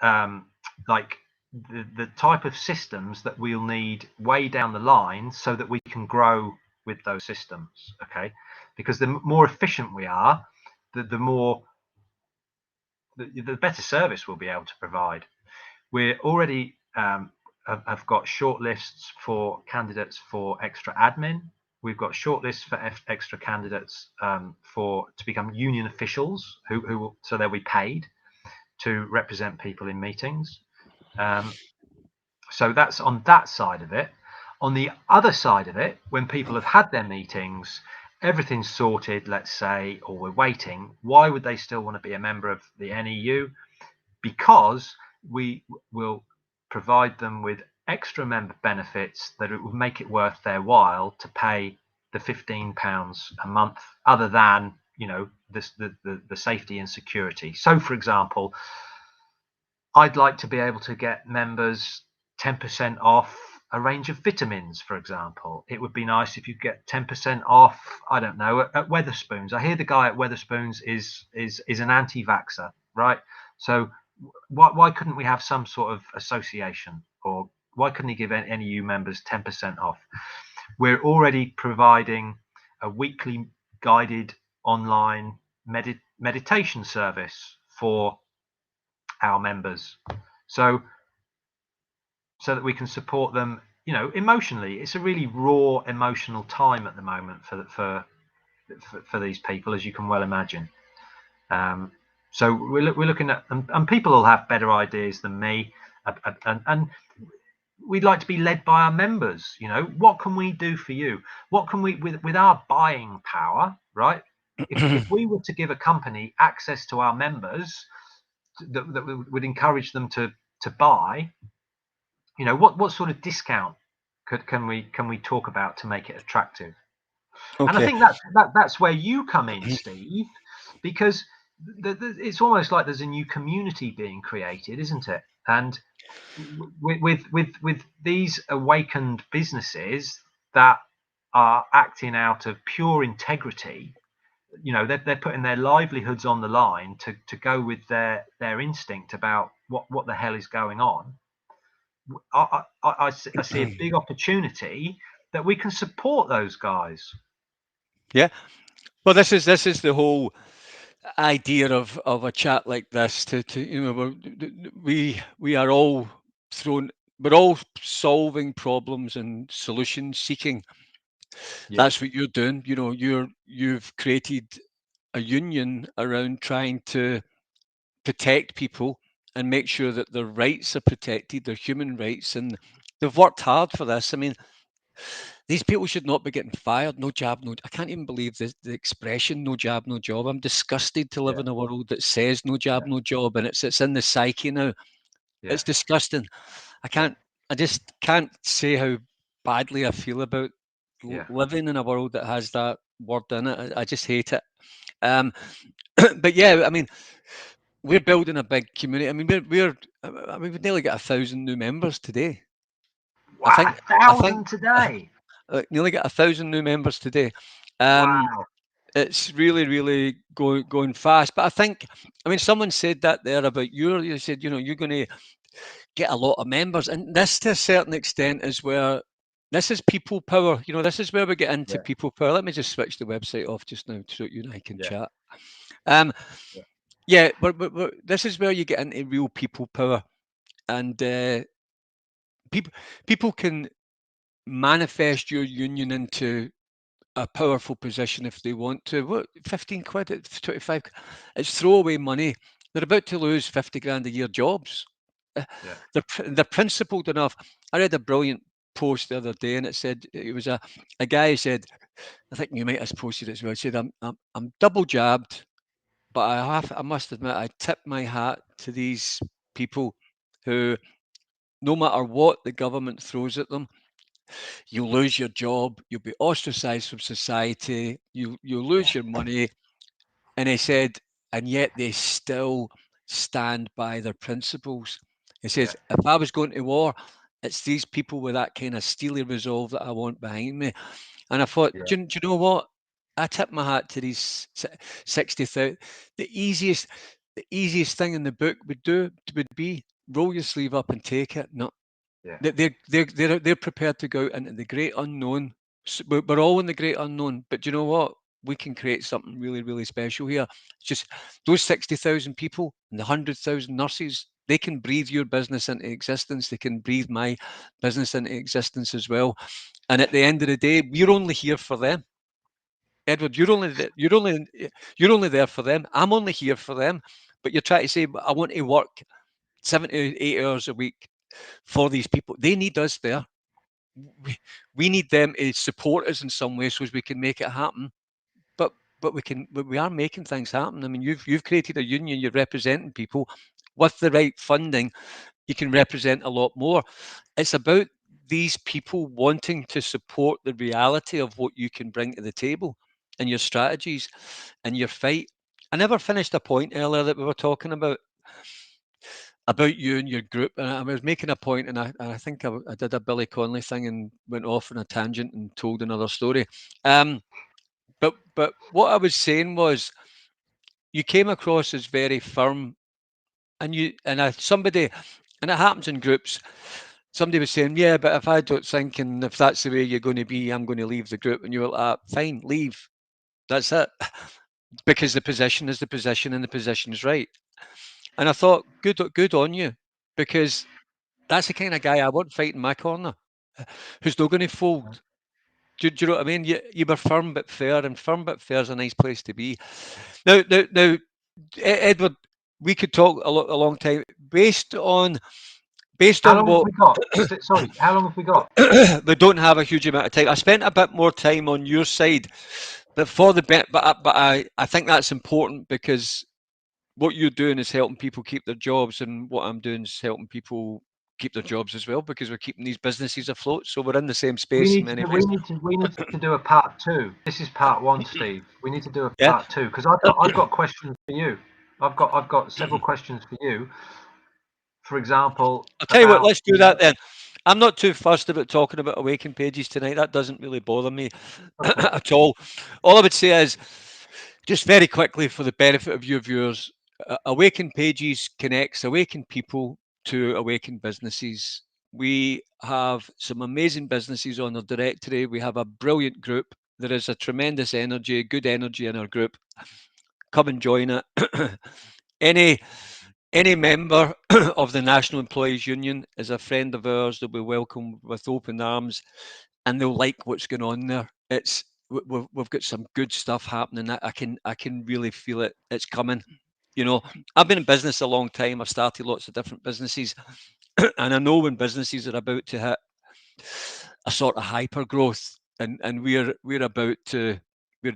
like the type of systems that we'll need way down the line so that we can grow with those systems, okay? Because the more efficient we are, the better service we'll be able to provide. We're already have got shortlists for candidates for extra admin. We've got shortlists for extra candidates to become union officials so they'll be paid to represent people in meetings. So that's on that side of it. On the other side of it, when people have had their meetings, everything's sorted, let's say, or we're waiting, why would they still want to be a member of the NEU? Because we will provide them with extra member benefits that it will make it worth their while to pay the £15 a month, other than, you know, the safety and security. So, for example, I'd like to be able to get members 10% off a range of vitamins, for example. It would be nice if you get 10% off, I don't know, at Wetherspoons. I hear the guy at Wetherspoons is an anti-vaxxer, right? So why couldn't we have some sort of association? Or why couldn't he give NEU members 10% off? We're already providing a weekly guided online meditation service for our members, so that we can support them, you know, emotionally. It's a really raw emotional time at the moment for these people, as you can well imagine. So we're looking at, and people will have better ideas than me, and we'd like to be led by our members. You know, what can we do for you? What can we, with our buying power, right? If we were to give a company access to our members that would encourage them to buy, you know, what sort of discount can we talk about to make it attractive? Okay. And I think that's where you come in, Steve, because it's almost like there's a new community being created, isn't it? And with these awakened businesses that are acting out of pure integrity, you know, they're putting their livelihoods on the line to go with their instinct about what the hell is going on. I see a big opportunity that we can support those guys. Yeah. Well, this is the whole idea of a chat like this. To you know, we are all thrown. We're all solving problems and solution seeking. Yeah. That's what you're doing. You know, you've created a union around trying to protect people and make sure that their rights are protected, their human rights, and they've worked hard for this. I mean, these people should not be getting fired. No job, no. I can't even believe the expression "no job, no job." I'm disgusted to live in a world that says "no job, no job," and it's in the psyche now. It's disgusting. I just can't say how badly I feel about living in a world that has that word in it. I just hate it. But yeah, I mean, we're building a big community. I mean, we've nearly got 1,000 new members today. Wow, I think 1,000 today. Nearly got 1,000 new members today. Wow. It's really going fast. But I think, I mean, someone said that there about you said, you know, you're going to get a lot of members. And this, to a certain extent, is where this is people power. This is where we get into Yeah. people power. Let me just switch the website off just now so you and I can Yeah. chat. Um, Yeah. yeah, but this is where you get into real people power, and people people can manifest your union into a powerful position if they want to. What, 15 quid, it's 25, it's throwaway money. They're about to lose 50 grand a year jobs. Uh, Yeah. they're principled enough. I read a brilliant post the other day, and it said, it was a guy who said, I think you might have posted it as well. He said, I'm double jabbed, but I must admit, I tip my hat to these people who, no matter what the government throws at them, you'll lose your job, you'll be ostracized from society, you'll Yeah. lose your money. And he said, and yet they still stand by their principles. He Yeah. says, if I was going to war, it's these people with that kind of steely resolve that I want behind me. And I thought, Yeah. do you know what? I tip my hat to these 60,000. The easiest thing in the book would be roll your sleeve up and take it. No, Yeah. they're prepared to go out into the great unknown. We're all in the great unknown, but do you know what? We can create something really, really special here. It's just those 60,000 people and the 100,000 nurses. They can breathe your business into existence. They can breathe my business into existence as well. And at the end of the day, we're only here for them. Edward, you're only there for them. I'm only here for them. But you're trying to say, I want to work 7 to 8 hours a week for these people. They need us there. We need them to support us in some way so as we can make it happen. But we are making things happen. I mean, you've created a union. You're representing people with the right funding. You can represent a lot more. It's about these people wanting to support the reality of what you can bring to the table and your strategies and your fight. I never finished a point earlier that we were talking about you and your group, and I was making a point, and I think I did a Billy Connolly thing and went off on a tangent and told another story. But what I was saying was, you came across as very firm, somebody, and it happens in groups. Somebody was saying, "Yeah, but if I don't think, and if that's the way you're going to be, I'm going to leave the group." And you were like, "Fine, leave. That's it," because the position is the position, and the position's right. And I thought, good on you, because that's the kind of guy I want fighting my corner, who's not going to fold. Do you know what I mean? You were firm but fair, and firm but fair is a nice place to be. Now, Edward, we could talk a long time based How on long have what we got? Sorry, how long have we got? they don't have a huge amount of time. I spent a bit more time on your side, but for the bit, but I think that's important, because what you're doing is helping people keep their jobs, and what I'm doing is helping people keep their jobs as well, because we're keeping these businesses afloat. So we're in the same We space in need to many do, we ways. need to we need to do a part two. This is part one, Steve. We need to do a Yeah. part two because I've got questions for you. I've got several questions for you. For example, I'll tell you what, about let's do that then. I'm not too fussed about talking about Awaken pages tonight. That doesn't really bother me okay. at all. All I would say is, just very quickly for the benefit of your viewers, Awaken pages connects Awaken people to Awaken businesses. We have some amazing businesses on our directory. We have a brilliant group. There is a tremendous energy, good energy in our group. Come and join it. any any member of the National Employees Union is a friend of ours. They'll be welcomed with open arms, and they'll like what's going on there. We've got some good stuff happening. I can really feel it. It's coming. I've been in business a long time. I've started lots of different businesses, and I know when businesses are about to hit a sort of hyper growth, and we're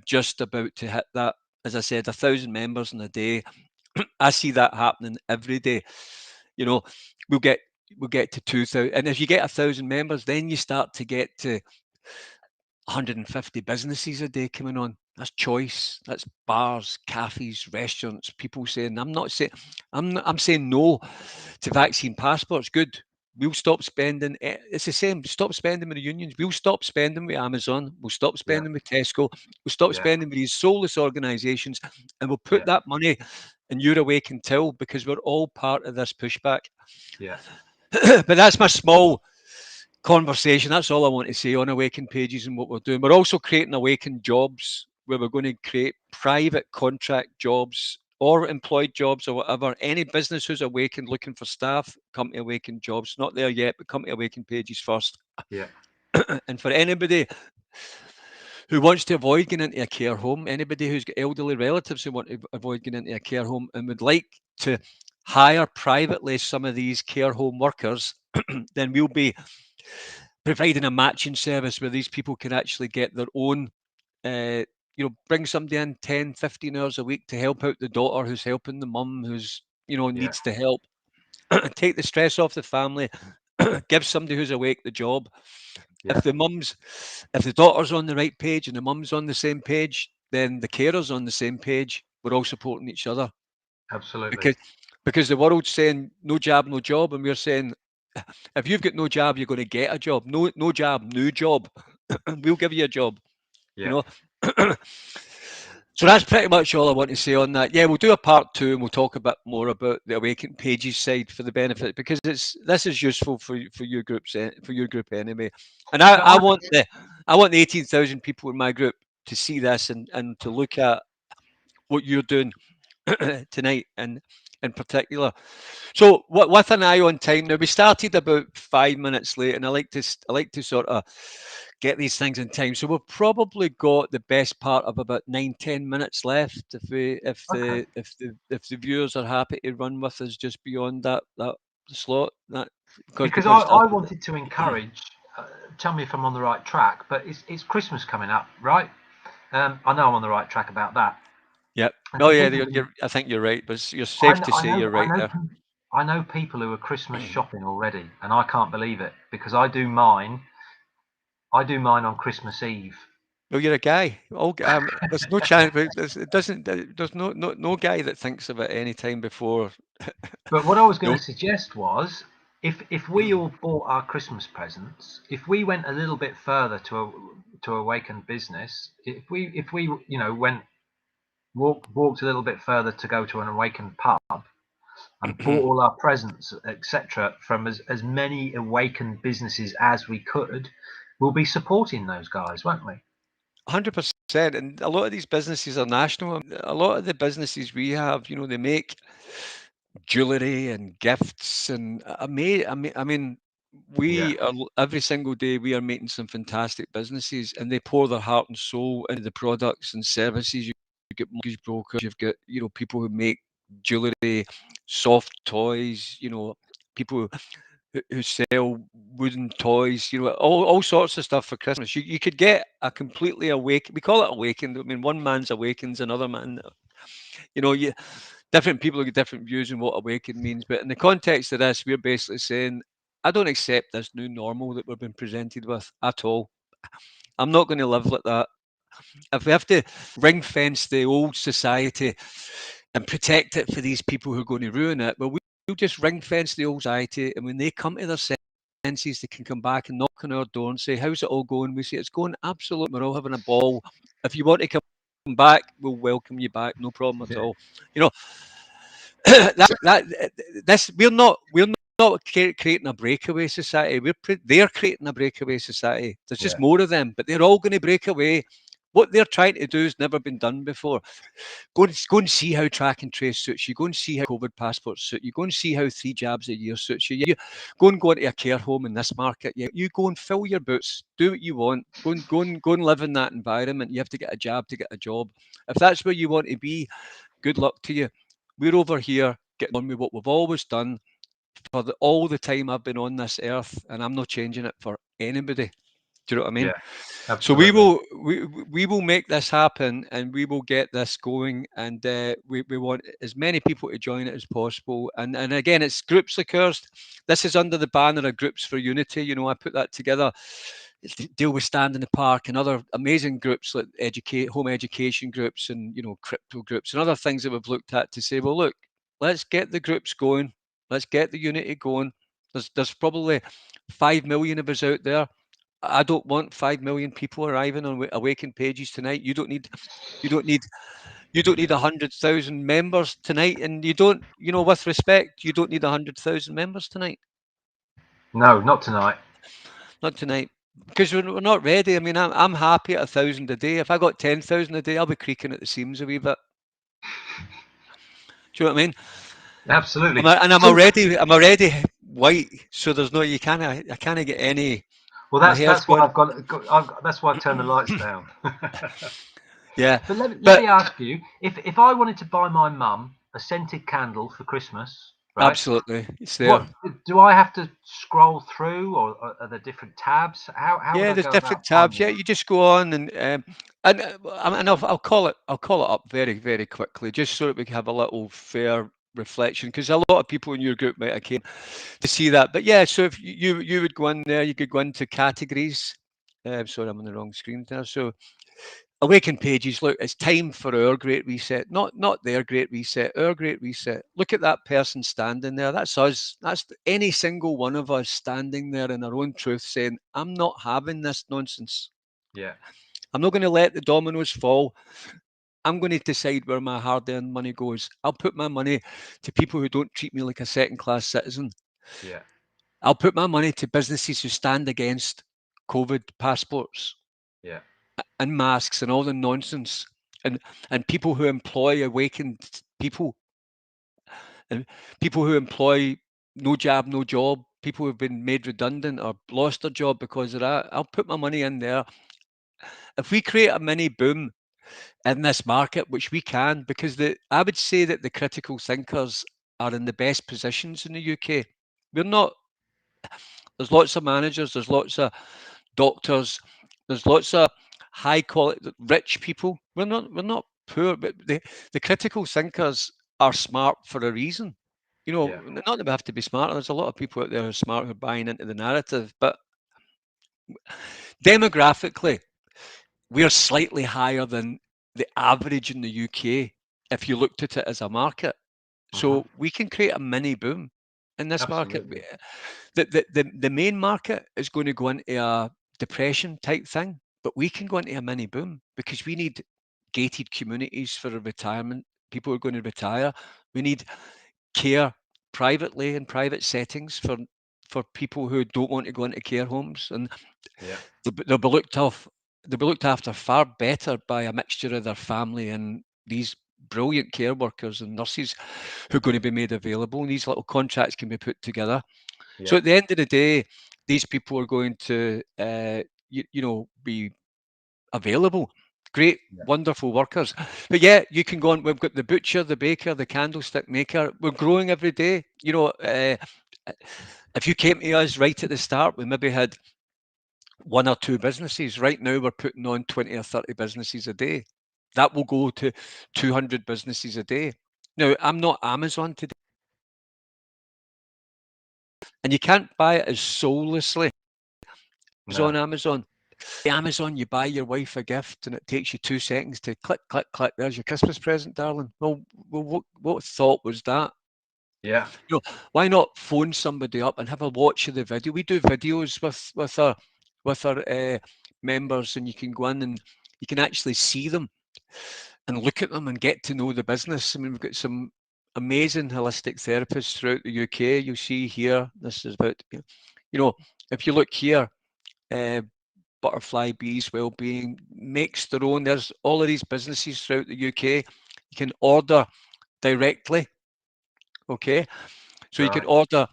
just about to hit that. As I said, 1,000 members in a day. I see that happening every day. You know, we'll get we'll get to 2,000, and if you get 1,000 members, then you start to get to 150 businesses a day coming on. That's choice. That's bars, cafes, restaurants. People saying, I'm saying no to vaccine passports. Good. We'll stop spending. It's the same. Stop spending with the unions. We'll stop spending with Amazon. We'll stop Yeah, spending with Tesco. We'll stop yeah, spending with these soulless organisations, and we'll put yeah, that money in your Awaken till, because we're all part of this pushback. yeah. But that's my small conversation. That's all I want to say on Awaken pages and what we're doing. We're also creating Awaken jobs where we're going to create private contract jobs or employed jobs or whatever. Any business who's Awakened looking for staff, come to Awaken jobs. Not there yet, but come to Awaken pages first. Yeah. And for anybody who wants to avoid getting into a care home, anybody who's got elderly relatives who want to avoid getting into a care home and would like to hire privately some of these care home workers, then we'll be providing a matching service where these people can actually get their own, bring somebody in 10, 15 hours a week to help out the daughter who's helping the mum who's, Yeah. needs to help, take the stress off the family, give somebody who's awake the job. Yeah. If the daughter's on the right page and the mum's on the same page, then the carer's on the same page. We're all supporting each other Absolutely. because the world's saying no job, no job, and we're saying if you've got no job, you're going to get a job. No job, new job. We'll give you a job. You Yeah. know. So that's pretty much all I want to say on that. Yeah, we'll do a part two and we'll talk a bit more about the Awaken pages side for the benefit because this is useful for your groups for your group anyway. And But I want the 18,000 people in my group to see this and to look at what you're doing tonight and in particular. So with an eye on time now, we started about 5 minutes late, and I like to sort of get these things in time. So we've probably got the best part of about 9-10 minutes left. okay. If the viewers are happy to run with us just beyond that slot, that Because because I wanted to encourage. Tell me if I'm on the right track, but it's Christmas coming up, right? I know I'm on the right track about that. yeah. And Oh to yeah, people who, I think you're right, but you're I, safe kn- to I say know, you're right there. I know people who are Christmas shopping already, and I can't believe it because I do mine. I do mine on Christmas Eve. Well, you're a guy. There's no chance. It doesn't. There's no guy that thinks of it any time before. But what I was going No. to suggest was, if we all bought our Christmas presents, if we went a little bit further to awaken business, if we walked a little bit further to go to an awakened pub and bought all our presents, etc., from as many awakened businesses as we could, we'll be supporting those guys, won't we? 100%. And a lot of these businesses are national. A lot of the businesses we have, they make jewelry and gifts, and I mean, Yeah. every single day we are meeting some fantastic businesses, and they pour their heart and soul into the products and services. You've got mortgage brokers, you've got people who make jewelry, soft toys, people who sell wooden toys, all sorts of stuff for Christmas. You could get a completely awake. We call it awakened. I mean, one man's awakens, another man. You different people get different views on what awaken means. But in the context of this, we're basically saying, I don't accept this new normal that we've been presented with at all. I'm not going to live like that. If we have to ring fence the old society and protect it for these people who are going to ruin it, well, we'll just ring fence the old society. And when they come to their senses, they can come back and knock on our door and say, how's it all going? We say, it's going absolutely, we're all having a ball. If you want to come back, we'll welcome you back. No problem at Yeah. all. You know, that this we're not creating a breakaway society. They're creating a breakaway society. There's just Yeah. more of them, but they're all going to break away. What they're trying to do has never been done before. Go and see how track and trace suits you. Go and see how COVID passports suit you. Go and see how 3 jabs a year suits you. You go into a care home in this market. Yeah, you go and fill your boots. Do what you want. Go and live in that environment. You have to get a jab to get a job. If that's where you want to be, good luck to you. We're over here getting on with what we've always done for all the time I've been on this earth, and I'm not changing it for anybody. Do you know what I mean? Yeah. So Absolutely. we will make this happen, and we will get this going, and we want as many people to join it as possible. And again, it's groups like ours. This is under the banner of Groups for Unity. I put that together. Deal with Stand in the Park and other amazing groups like home education groups and crypto groups and other things that we've looked at to say, well, look, let's get the groups going, let's get the unity going. There's probably 5 million of us out there. I don't want 5 million people arriving on Awaken pages tonight. You don't need you don't need 100,000 members tonight, and you don't, with respect, you don't need 100,000 members tonight. No, not tonight. Not tonight. Because we're not ready. I mean, I'm happy at 1,000 a day. If I got 10,000 a day, I'll be creaking at the seams a wee bit. Do you know what I mean? Absolutely. And I'm So, already white, so there's no you can't I can't get any. well, My that's hair's that's why gone. that's why I've turned the lights down. Yeah, But let but me ask you, if I wanted to buy my mum a scented candle for Christmas, right? absolutely, it's there. What do I have to scroll through, or are there different tabs? How would Yeah, I there's go about different tabs. finding Yeah, it? you just go on and I'll call it up very quickly, just so that we can have a little fair reflection. Because a lot of people in your group might have came to see that. But yeah, so if you would go in there, you could go into categories. Sorry, I'm on the wrong screen there. So Awaken pages. Look, it's time for our great reset, not their great reset, our great reset. Look at that person standing there. That's us. That's any single one of us standing there in our own truth, saying, "I'm not having this nonsense. Yeah, I'm not going to let the dominoes fall. I'm going to decide where my hard-earned money goes. I'll put my money to people who don't treat me like a second-class citizen. yeah, I'll put my money to businesses who stand against COVID passports yeah, and masks and all the nonsense, and people who employ awakened people, and people who employ no jab, no job, people who've been made redundant or lost their job because of that. I'll put my money in there. If we create a mini boom in this market, which we can, because I would say that the critical thinkers are in the best positions in the UK. We're not. There's lots of managers. There's lots of doctors. There's lots of high quality, rich people. We're not poor, but the critical thinkers are smart for a reason. You know, yeah. not that we have to be smart. There's a lot of people out there who are smart who are buying into the narrative, but demographically, we're slightly higher than the average in the UK if you looked at it as a market. Hmm. So we can create a mini boom in this market. Absolutely. The main market is going to go into a depression type thing, but we can go into a mini boom because we need gated communities for a retirement. People are going to retire. We need care privately in private settings for people who don't want to go into care homes, and Yeah, they'll be looked off. They'll be looked after far better by a mixture of their family and these brilliant care workers and nurses who are going to be made available. And these little contracts can be put together. So yeah, at the end of the day, these people are going to, be available. Great, yeah. wonderful workers. But yeah, you can go on. We've got the butcher, the baker, the candlestick maker. We're growing every day. If you came to us right at the start, we maybe had one or two businesses. Right now, we're putting on 20 or 30 businesses a day. That will go to 200 businesses a day. Now, I'm not Amazon today, and you can't buy it as soullessly as No. on Amazon. Amazon, you buy your wife a gift, and it takes you 2 seconds to click, click, click. There's your Christmas present, darling. Well, what thought was that? Yeah, Why not phone somebody up and have a watch of the video? We do videos with our members, and you can go in and you can actually see them and look at them and get to know the business. I mean, we've got some amazing holistic therapists throughout the UK. You'll see here. This is about if you look here. Uh, Butterfly Bees Wellbeing makes their own. There's all of these businesses throughout the UK. You can order directly, okay? So you can right. order,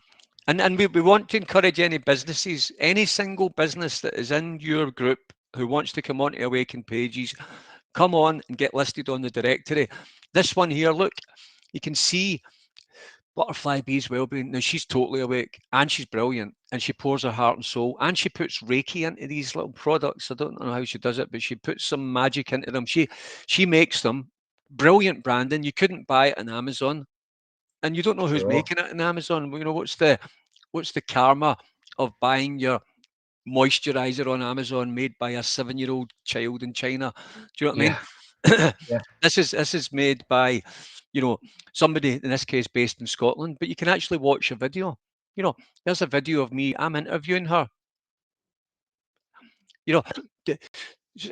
and we want to encourage any businesses, any single business that is in your group who wants to come onto Awaken pages, come on and get listed on the directory. This one here, look, you can see Butterfly Bees Wellbeing. Now she's totally awake and she's brilliant and she pours her heart and soul and she puts Reiki into these little products. I don't know how she does it, but she puts some magic into them. She makes them. Brilliant branding. You couldn't buy it on Amazon, and you don't know who's Sure. making it on Amazon. What's the karma of buying your moisturizer on Amazon made by a 7-year-old child in China? Do you know what I Yeah, mean? yeah, This is made by, you know, somebody in this case based in Scotland, but you can actually watch a video. There's a video of me. I'm interviewing her. You know,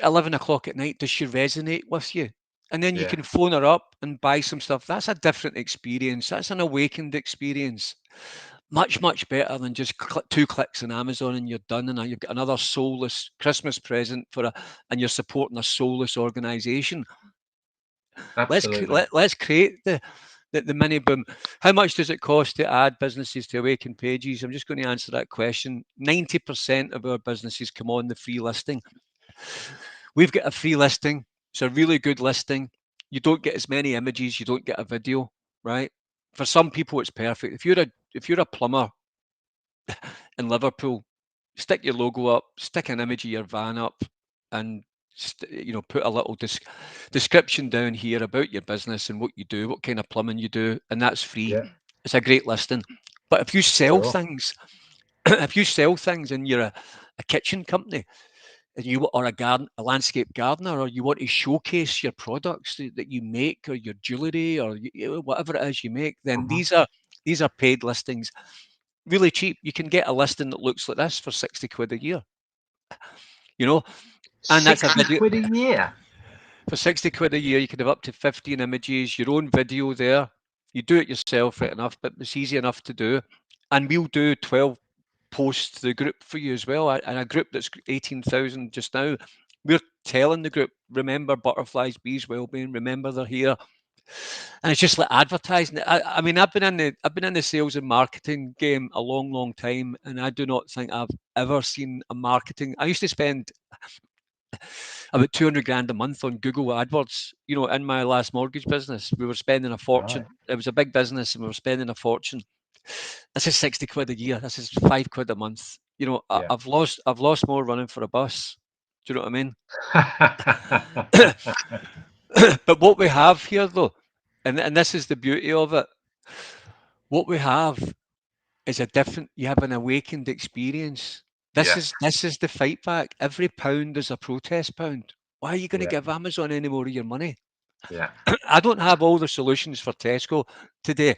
11 o'clock at night. Does she resonate with you? And then you yeah, can phone her up and buy some stuff. That's a different experience. That's an awakened experience. much better than just 2 clicks on Amazon and you're done, and you've got another soulless Christmas present and you're supporting a soulless organisation. Absolutely. Let's create the mini boom. How much does it cost to add businesses to Awaken pages? I'm just going to answer that question. 90% of our businesses come on the free listing. We've got a free listing. It's a really good listing. You don't get as many images. You don't get a video, right? For some people, it's perfect. If you're a plumber in Liverpool, stick your logo up, stick an image of your van up, and put a little description down here about your business and what you do, what kind of plumbing you do, and that's free. Yeah, It's a great listing. But if you sell sure. things, if you sell things and you're a kitchen company, and or a landscape gardener, or you want to showcase your products that you make, or your jewelry, or whatever it is you make, then Hmm. these are paid listings, really cheap. You can get a listing that looks like this for 60 quid a year, you know, and that's a 60 video. quid a year. For 60 quid a year, you can have up to 15 images, your own video there. You do it yourself, right enough, but it's easy enough to do. And we'll do 12 posts to the group for you as well. And a group that's 18,000 just now, we're telling the group, remember butterflies, bees, well-being, remember they're here. And it's just like advertising. I mean, I've been in the sales and marketing game a long time, and I do not think I've ever seen a marketing. I used to spend about 200 grand a month on Google AdWords. In my last mortgage business, we were spending a Right. fortune. It was a big business, and we were spending a fortune. This is 60 quid a year. This is 5 quid a month. Yeah. I've lost more running for a bus. Do you know what I mean? But what we have here, though, and this is the beauty of it. What we have is you have an awakened experience. This Yeah. is this is the fight back. Every pound is a protest pound. Why are you going to Yeah. give Amazon any more of your money? Yeah. I don't have all the solutions for Tesco today.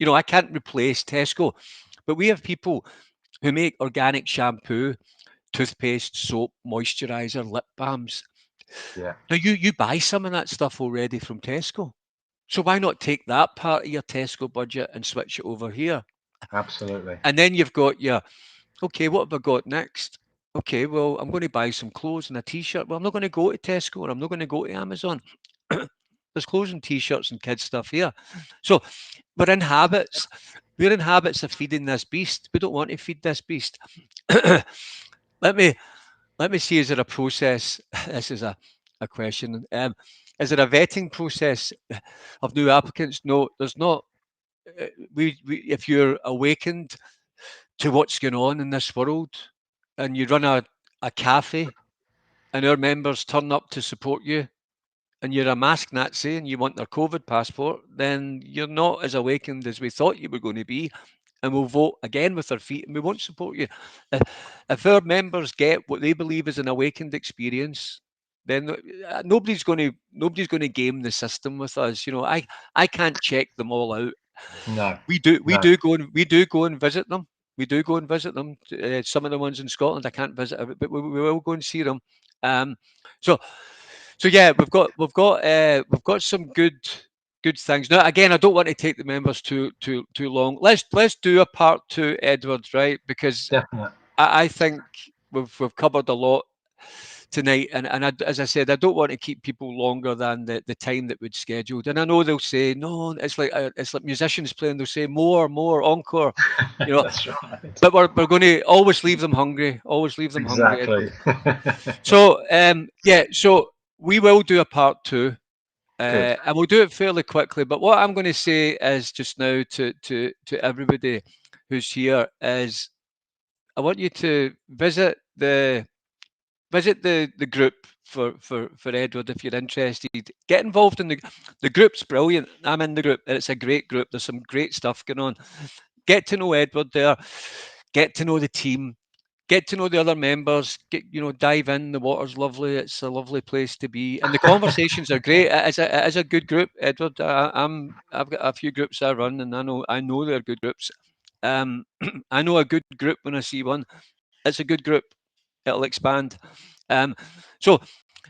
I can't replace Tesco, but we have people who make organic shampoo, toothpaste, soap, moisturizer, lip balms. Yeah. Now you buy some of that stuff already from Tesco. So why not take that part of your Tesco budget and switch it over here? Absolutely. And then you've got your, okay, what have I got next? Okay, well, I'm going to buy some clothes and a t-shirt. Well, I'm not going to go to Tesco, or I'm not going to go to Amazon. There's clothes and t-shirts and kids stuff here. So we're in habits. We're in habits of feeding this beast. We don't want to feed this beast. let me let me see. Is there a process? This is a question. Is there a vetting process of new applicants? No, there's not. If you're awakened to what's going on in this world, and you run a cafe, and our members turn up to support you, and you're a mask Nazi and you want their COVID passport, then you're not as awakened as we thought you were going to be, and we'll vote again with our feet and we won't support you. If, if our members get what they believe is an awakened experience, then nobody's going to game the system with us. I can't check them all out. No. We do we No. do go and we do go and visit them. We do go and visit them. Some of the ones in Scotland I can't visit, but we will go and see them. Um, so so yeah, we've got some good things. Now again, I don't want to take the members too long. Let's do a part two, Edward, right? Because Definite. I think we've covered a lot tonight, and as I said, I don't want to keep people longer than the time that we'd scheduled. And I know they'll say no, it's like musicians playing. They'll say more encore, you know. That's right. But we're going to always leave them hungry. Always leave them hungry, Exactly. Edward. So yeah, so we will do a part two. Good. And we'll do it fairly quickly. But what I'm going to say is just now to everybody who's here is I want you to visit the group for Edward if you're interested. Get involved in the group's brilliant. I'm in the group. It's a great group. There's some great stuff going on. Get to know Edward there. Get to know the team. Get to know the other members. Dive in. The water's lovely. It's a lovely place to be, and the conversations are great. It is a good group, Edward. I've got a few groups I run, and I know they're good groups. I know a good group when I see one. It's a good group. It'll expand. So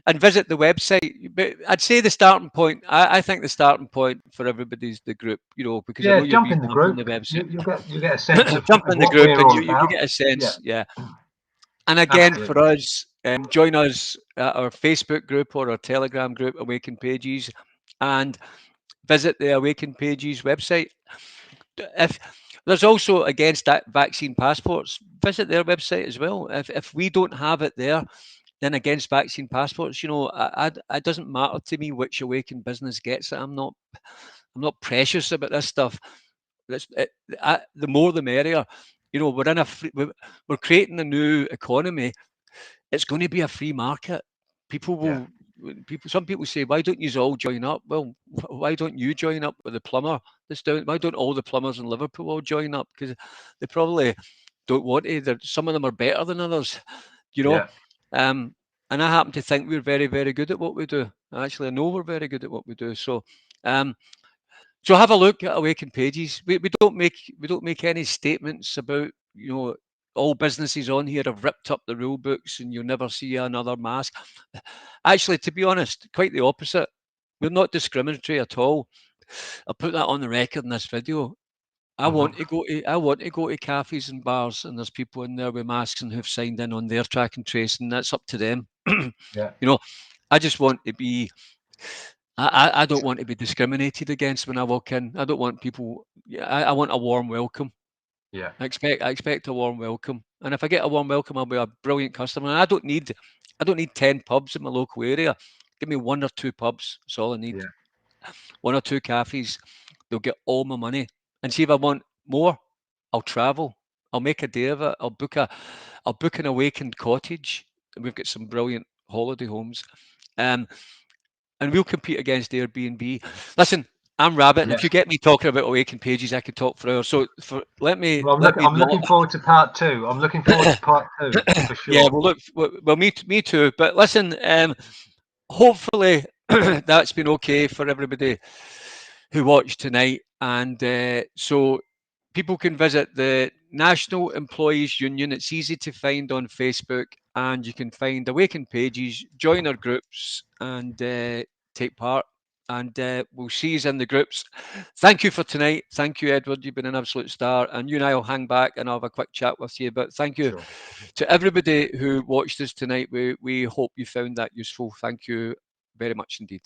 and visit the website. But I'd say the starting point. I think the starting point for everybody's the group. Because I know Yeah, you'll jump be in the jumping the group. website. You'll get a sense Jump of in the what group, we're and all you about. get a Yeah, sense. Yeah. And again, for absolutely. us, join us at our Facebook group or our Telegram group, Awaken Pages, and visit the Awaken Pages website. If there's also against that vaccine passports, visit their website as well. If we don't have it there, then against vaccine passports, it doesn't matter to me which Awaken business gets it. I'm not precious about this stuff. The more the merrier. We're in a we're creating a new economy. It's going to be a free market. People Yeah, will. Some people say, "Why don't you all join up?" Well, why don't you join up with the plumber that's down? Why don't all the plumbers in Liverpool all join up? Because they probably don't want to. Some of them are better than others, you know. yeah, Um, and I happen to think we're very, very good at what we do. Actually, I know we're very good at what we do. Um, so have a look at Awaken Pages. We don't make any statements about all businesses on here have ripped up the rule books and you'll never see another mask. Actually, to be honest, quite the opposite. We're not discriminatory at all. I'll put that on the record in this video. I hmm want to go to cafes and bars, and there's people in there with masks and who've signed in on their track and trace, and that's up to them. yeah, I just want to be. I don't want to be discriminated against when I walk in. I don't want people. Yeah, I want a warm welcome. yeah, I expect a warm welcome, and if I get a warm welcome, I'll be a brilliant customer. And I don't need 10 pubs in my local area. Give me one or two pubs. That's all I need. yeah, One or two cafes. They'll get all my money. And see if I want more, I'll travel. I'll make a day of it. I'll book an awakened cottage. And we've got some brilliant holiday homes. Um, and we'll compete against Airbnb. Listen, I'm Rabbit, and yeah. if you get me talking about Awaken Pages, I could talk for hours. So let me Well, let me I'm not. looking forward to part two. I'm looking forward to part two for Yeah, sure. well, look, well, me too. But listen, hopefully that's been okay for everybody who watched tonight, and so people can visit the National Employees Union. It's easy to find on Facebook, and you can find Awaken Pages, join our groups, and take part. And we'll see you in the groups. Thank you for tonight. Thank you, Edward. You've been an absolute star. And you and I will hang back and I'll have a quick chat with you. But thank you Sure. to everybody who watched us tonight. We hope you found that useful. Thank you very much indeed.